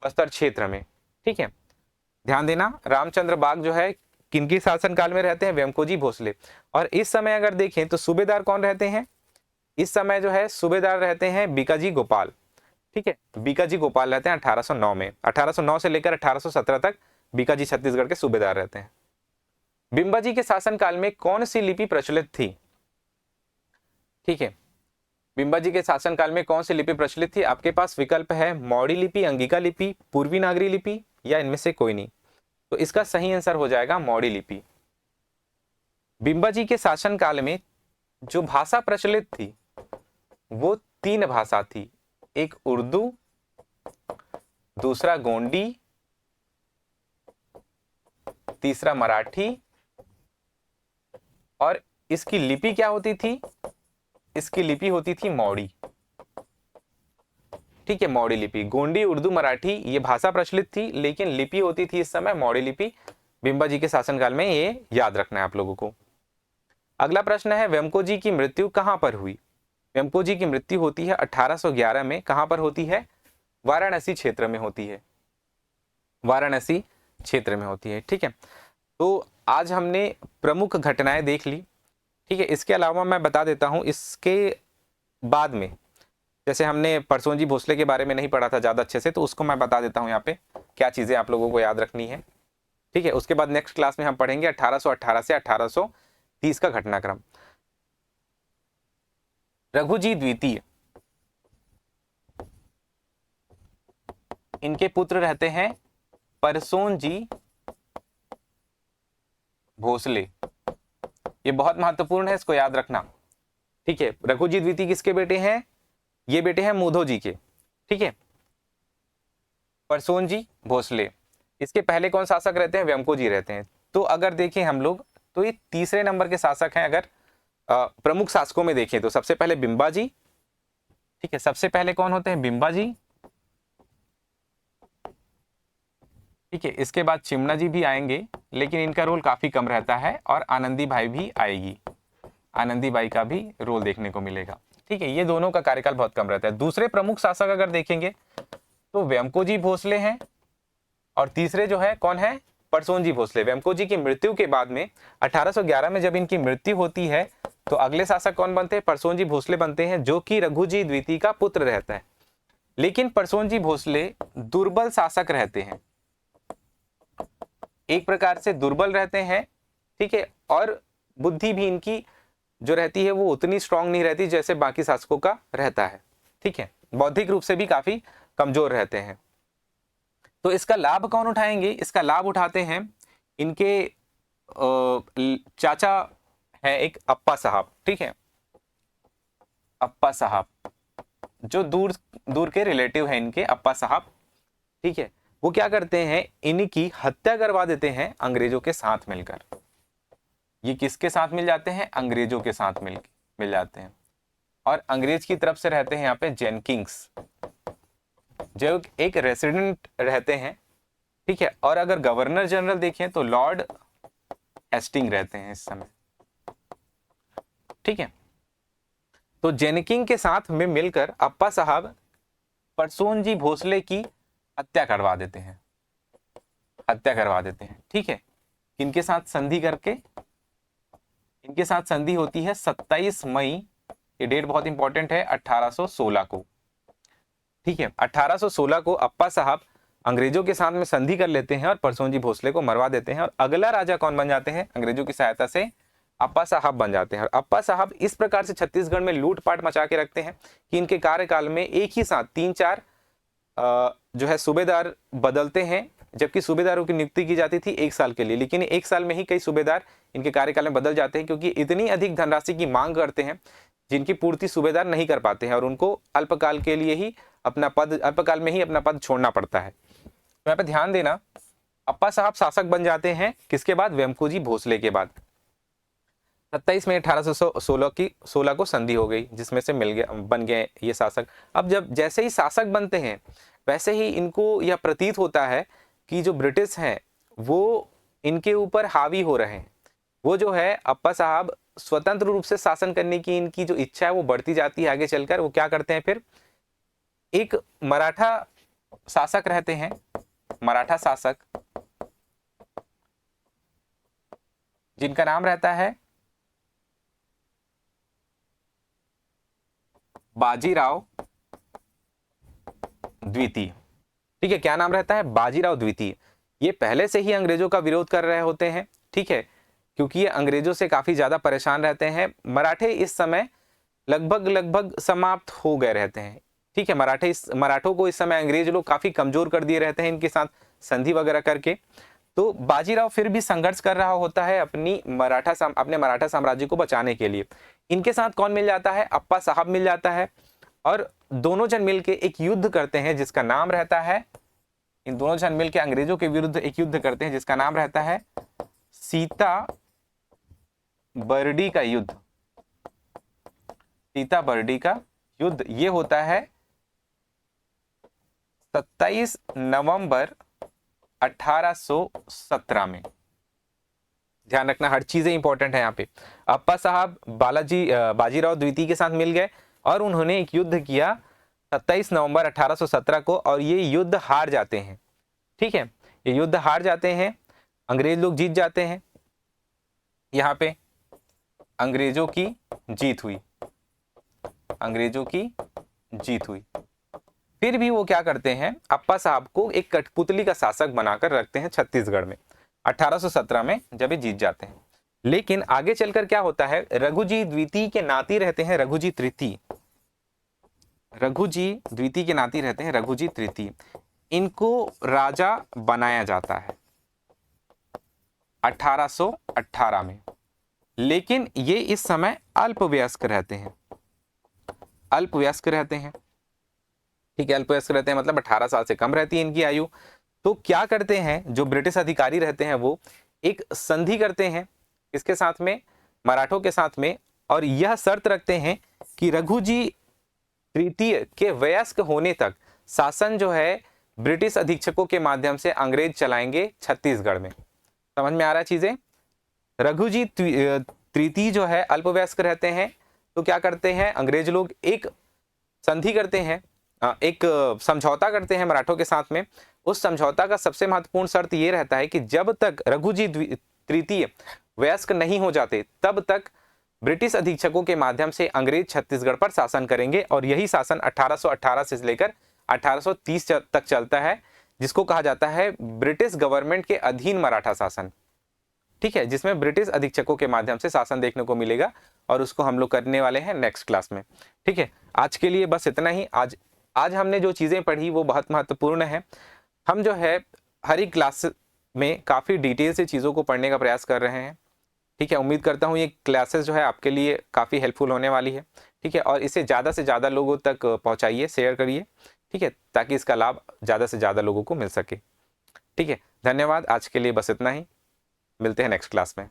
बस्तर क्षेत्र में। ठीक है, ध्यान देना, रामचंद्र बाघ जो है किनकी शासनकाल में रहते हैं, व्यमकोजी भोसले। और इस समय अगर देखें तो सूबेदार कौन रहते हैं, इस समय जो है सूबेदार रहते हैं बीकाजी गोपाल। ठीक है, बीकाजी गोपाल रहते हैं 1809 में। 1809 से लेकर 1817 तक बीकाजी छत्तीसगढ़ के सूबेदार रहते हैं। बिंबाजी के शासनकाल में कौन सी लिपि प्रचलित थी? ठीक है, बिंबाजी के शासनकाल में कौन सी लिपि प्रचलित थी? आपके पास विकल्प है मौर्य लिपि, अंगिका लिपि, पूर्वी नागरी लिपि या इनमें से कोई नहीं। तो इसका सही आंसर हो जाएगा मौर्य लिपि। बिंबाजी के शासनकाल में जो भाषा प्रचलित थी वो 3 भाषा थी, एक उर्दू, दूसरा गोंडी, तीसरा मराठी, और इसकी लिपि क्या होती थी? इसकी लिपि होती थी मौर्य। ठीक है, मौर्य लिपि। गोंडी, उर्दू, मराठी ये भाषा प्रचलित थी, लेकिन लिपि होती थी इस समय मौर्य लिपि। बिंबाजी के शासनकाल में, ये याद रखना है आप लोगों को। अगला प्रश्न है, वेमको जी की मृत्यु कहां पर हुई? वेमको जी की मृत्यु होती है 1811 में। कहां पर होती है? वाराणसी क्षेत्र में होती है। वाराणसी क्षेत्र में होती है। ठीक है, तो आज हमने प्रमुख घटनाएं देख ली। ठीक है, इसके अलावा मैं बता देता हूं, इसके बाद में जैसे हमने परसों भोसले के बारे में नहीं पढ़ा था ज़्यादा अच्छे से, तो उसको मैं बता देता हूं यहाँ पे क्या चीज़ें आप लोगों को याद रखनी है। ठीक है, उसके बाद नेक्स्ट क्लास में हम पढ़ेंगे 1818 से 1830 का घटनाक्रम। रघुजी द्वितीय, इनके पुत्र रहते हैं परसोन जी भोसले। ये बहुत महत्वपूर्ण है, इसको याद रखना। ठीक है, रघुजी द्वितीय किसके बेटे हैं? ये बेटे हैं मूधो जी के। ठीक है, परसोन जी भोसले। इसके पहले कौन शासक रहते हैं? वेमको जी रहते हैं। तो अगर देखें हम लोग, तो ये तीसरे नंबर के शासक हैं। अगर प्रमुख शासकों में देखें तो सबसे पहले बिंबाजी। ठीक है, सबसे पहले कौन होते हैं? बिंबाजी। ठीक है, इसके बाद चिमना जी भी आएंगे, लेकिन इनका रोल काफी कम रहता है, और आनंदी भाई भी आएगी। आनंदी बाई का भी रोल देखने को मिलेगा। ठीक है, ये दोनों का कार्यकाल बहुत कम रहता है। दूसरे प्रमुख शासक अगर देखेंगे तो वेमको जी भोसले हैं, और तीसरे जो है कौन है? परसोन जी भोसले। वेमको जी की मृत्यु के बाद में 1811 में जब इनकी मृत्यु होती है, तो अगले शासक कौन बनते हैं? परसोन जी भोसले बनते हैं, जो कि रघुजी द्वितीय का पुत्र रहता है। लेकिन परसोन जी भोसले दुर्बल शासक रहते हैं, एक प्रकार से दुर्बल रहते हैं। ठीक है, और बुद्धि भी इनकी जो रहती है वो उतनी स्ट्रांग नहीं रहती जैसे बाकी शासकों का रहता है। ठीक है, बौद्धिक रूप से भी काफी कमजोर रहते हैं। तो इसका लाभ कौन उठाएंगे? इसका लाभ उठाते हैं इनके चाचा है एक अप्पा साहब। ठीक है, अप्पा साहब जो दूर दूर के रिलेटिव हैं इनके, अप्पा साहब। ठीक है, वो क्या करते हैं? इनकी हत्या करवा देते हैं अंग्रेजों के साथ मिलकर। ये किसके साथ मिल जाते हैं? अंग्रेजों के साथ मिल जाते हैं। और अंग्रेज की तरफ से रहते हैं यहाँ पे जेनकिंग्स, जो एक रेसिडेंट रहते हैं। ठीक है, और अगर गवर्नर जनरल देखें तो लॉर्ड हेस्टिंग रहते हैं इस समय। ठीक है, तो जेनकिंग के साथ में मिलकर अप्पा साहब परसोन जी भोसले की हत्या करवा देते हैं। हत्या करवा देते हैं। ठीक है, इनके साथ संधि करके, इनके साथ संधि होती है 27 मई, ये डेट बहुत इंपॉर्टेंट है, 1816 को। ठीक है, 1816 को अप्पा साहब अंग्रेजों के साथ में संधि कर लेते हैं और परसोन जी भोसले को मरवा देते हैं। और अगला राजा कौन बन जाते हैं? अंग्रेजों की सहायता से अप्पा साहब बन जाते हैं। और अप्पा साहब इस प्रकार से छत्तीसगढ़ में लूटपाट मचा के रखते हैं कि इनके कार्यकाल में एक ही साथ 3-4 जो है सूबेदार बदलते हैं, जबकि सूबेदारों की नियुक्ति की जाती थी 1 साल के लिए, लेकिन 1 साल में ही कई सूबेदार इनके कार्यकाल में बदल जाते हैं, क्योंकि इतनी अधिक धनराशि की मांग करते हैं जिनकी पूर्ति सूबेदार नहीं कर पाते हैं, और उनको अल्पकाल के लिए ही अपना पद, अल्पकाल में ही अपना पद छोड़ना पड़ता है। तो यहाँ पे ध्यान देना, अप्पा साहब शासक बन जाते हैं किसके बाद? वेमको जी भोसले के बाद। 27 मई 1816 को संधि हो गई, जिसमें से बन गए ये शासक। अब जब जैसे ही शासक बनते हैं, वैसे ही इनको यह प्रतीत होता है कि जो ब्रिटिश हैं वो इनके ऊपर हावी हो रहे हैं। वो जो है अप्पा साहब स्वतंत्र रूप से शासन करने की इनकी जो इच्छा है वो बढ़ती जाती है आगे चलकर। वो क्या करते हैं फिर? एक मराठा शासक रहते हैं, मराठा शासक, जिनका नाम रहता है बाजीराव द्वितीय। ठीक है, क्या नाम रहता है? बाजीराव द्वितीय। ये पहले से ही अंग्रेजों का विरोध कर रहे होते हैं। ठीक है, क्योंकि ये अंग्रेजों से काफ़ी ज़्यादा परेशान रहते हैं। मराठे इस समय लगभग समाप्त हो गए रहते हैं। ठीक है, मराठों को इस समय अंग्रेज लोग काफ़ी कमज़ोर कर दिए रहते हैं इनके साथ संधि वगैरह करके। तो बाजीराव फिर भी संघर्ष कर रहा होता है अपने मराठा साम्राज्य को बचाने के लिए। इनके साथ कौन मिल जाता है? अप्पा साहब मिल जाता है, और दोनों जन मिलके एक युद्ध करते हैं जिसका नाम रहता है, इन दोनों जन मिलके अंग्रेजों के विरुद्ध एक युद्ध करते हैं जिसका नाम रहता है सीता बरडी का युद्ध। सीता बरडी का युद्ध ये होता है 27 नवंबर 1817 में। ध्यान रखना, हर चीजें इंपॉर्टेंट है यहाँ पे। अप्पा साहब बाजीराव द्वितीय के साथ मिल गए और उन्होंने एक युद्ध किया 27 नवंबर 1817 को, और ये युद्ध हार जाते हैं। ठीक है, ये युद्ध हार जाते हैं, अंग्रेज लोग जीत जाते हैं। यहाँ पे अंग्रेजों की जीत हुई, अंग्रेजों की जीत हुई। फिर भी वो क्या करते हैं, अप्पा साहब को एक कठपुतली का शासक बनाकर रखते हैं छत्तीसगढ़ में 1817 में, जब ये जीत जाते हैं। लेकिन आगे चलकर क्या होता है, रघुजी द्वितीय के नाती रहते हैं रघुजी तृतीय। रघुजी द्वितीय के नाती रहते हैं रघुजी तृतीय। इनको राजा बनाया जाता है 1818 में। लेकिन ये इस समय अल्पवयस्क रहते हैं, अल्पवयस्क रहते हैं। ठीक है, अल्पवयस्क रहते हैं मतलब 18 साल से कम रहती है इनकी आयु। तो क्या करते हैं, जो ब्रिटिश अधिकारी रहते हैं वो एक संधि करते हैं इसके साथ में, मराठों के साथ में, और यह शर्त रखते हैं कि रघुजी तृतीय के वयस्क होने तक शासन जो है ब्रिटिश अधीक्षकों के माध्यम से अंग्रेज चलाएंगे छत्तीसगढ़ में। समझ में आ रहा है चीजें? रघुजी तृतीय जो है अल्पवयस्क रहते हैं, तो क्या करते हैं अंग्रेज लोग, एक संधि करते हैं, एक समझौता करते हैं मराठों के साथ में। उस समझौता का सबसे महत्वपूर्ण शर्त ये रहता है कि जब तक रघुजी तृतीय वयस्क नहीं हो जाते तब तक ब्रिटिश अधीक्षकों के माध्यम से अंग्रेज छत्तीसगढ़ पर शासन करेंगे। और यही शासन 1818 से लेकर 1830 तक चलता है, जिसको कहा जाता है ब्रिटिश गवर्नमेंट के अधीन मराठा शासन। ठीक है, जिसमें ब्रिटिश अधीक्षकों के माध्यम से शासन देखने को मिलेगा, और उसको हम लोग करने वाले हैं नेक्स्ट क्लास में। ठीक है, आज के लिए बस इतना ही। आज हमने जो चीज़ें पढ़ी वो बहुत महत्वपूर्ण है। हम जो है हर एक क्लास में काफ़ी डिटेल से चीज़ों को पढ़ने का प्रयास कर रहे हैं। ठीक है, उम्मीद करता हूँ ये क्लासेस जो है आपके लिए काफ़ी हेल्पफुल होने वाली है। ठीक है, और इसे ज़्यादा से ज़्यादा लोगों तक पहुँचाइए, शेयर करिए। ठीक है, ताकि इसका लाभ ज़्यादा से ज़्यादा लोगों को मिल सके। ठीक है, धन्यवाद। आज के लिए बस इतना ही, मिलते हैं नेक्स्ट क्लास में।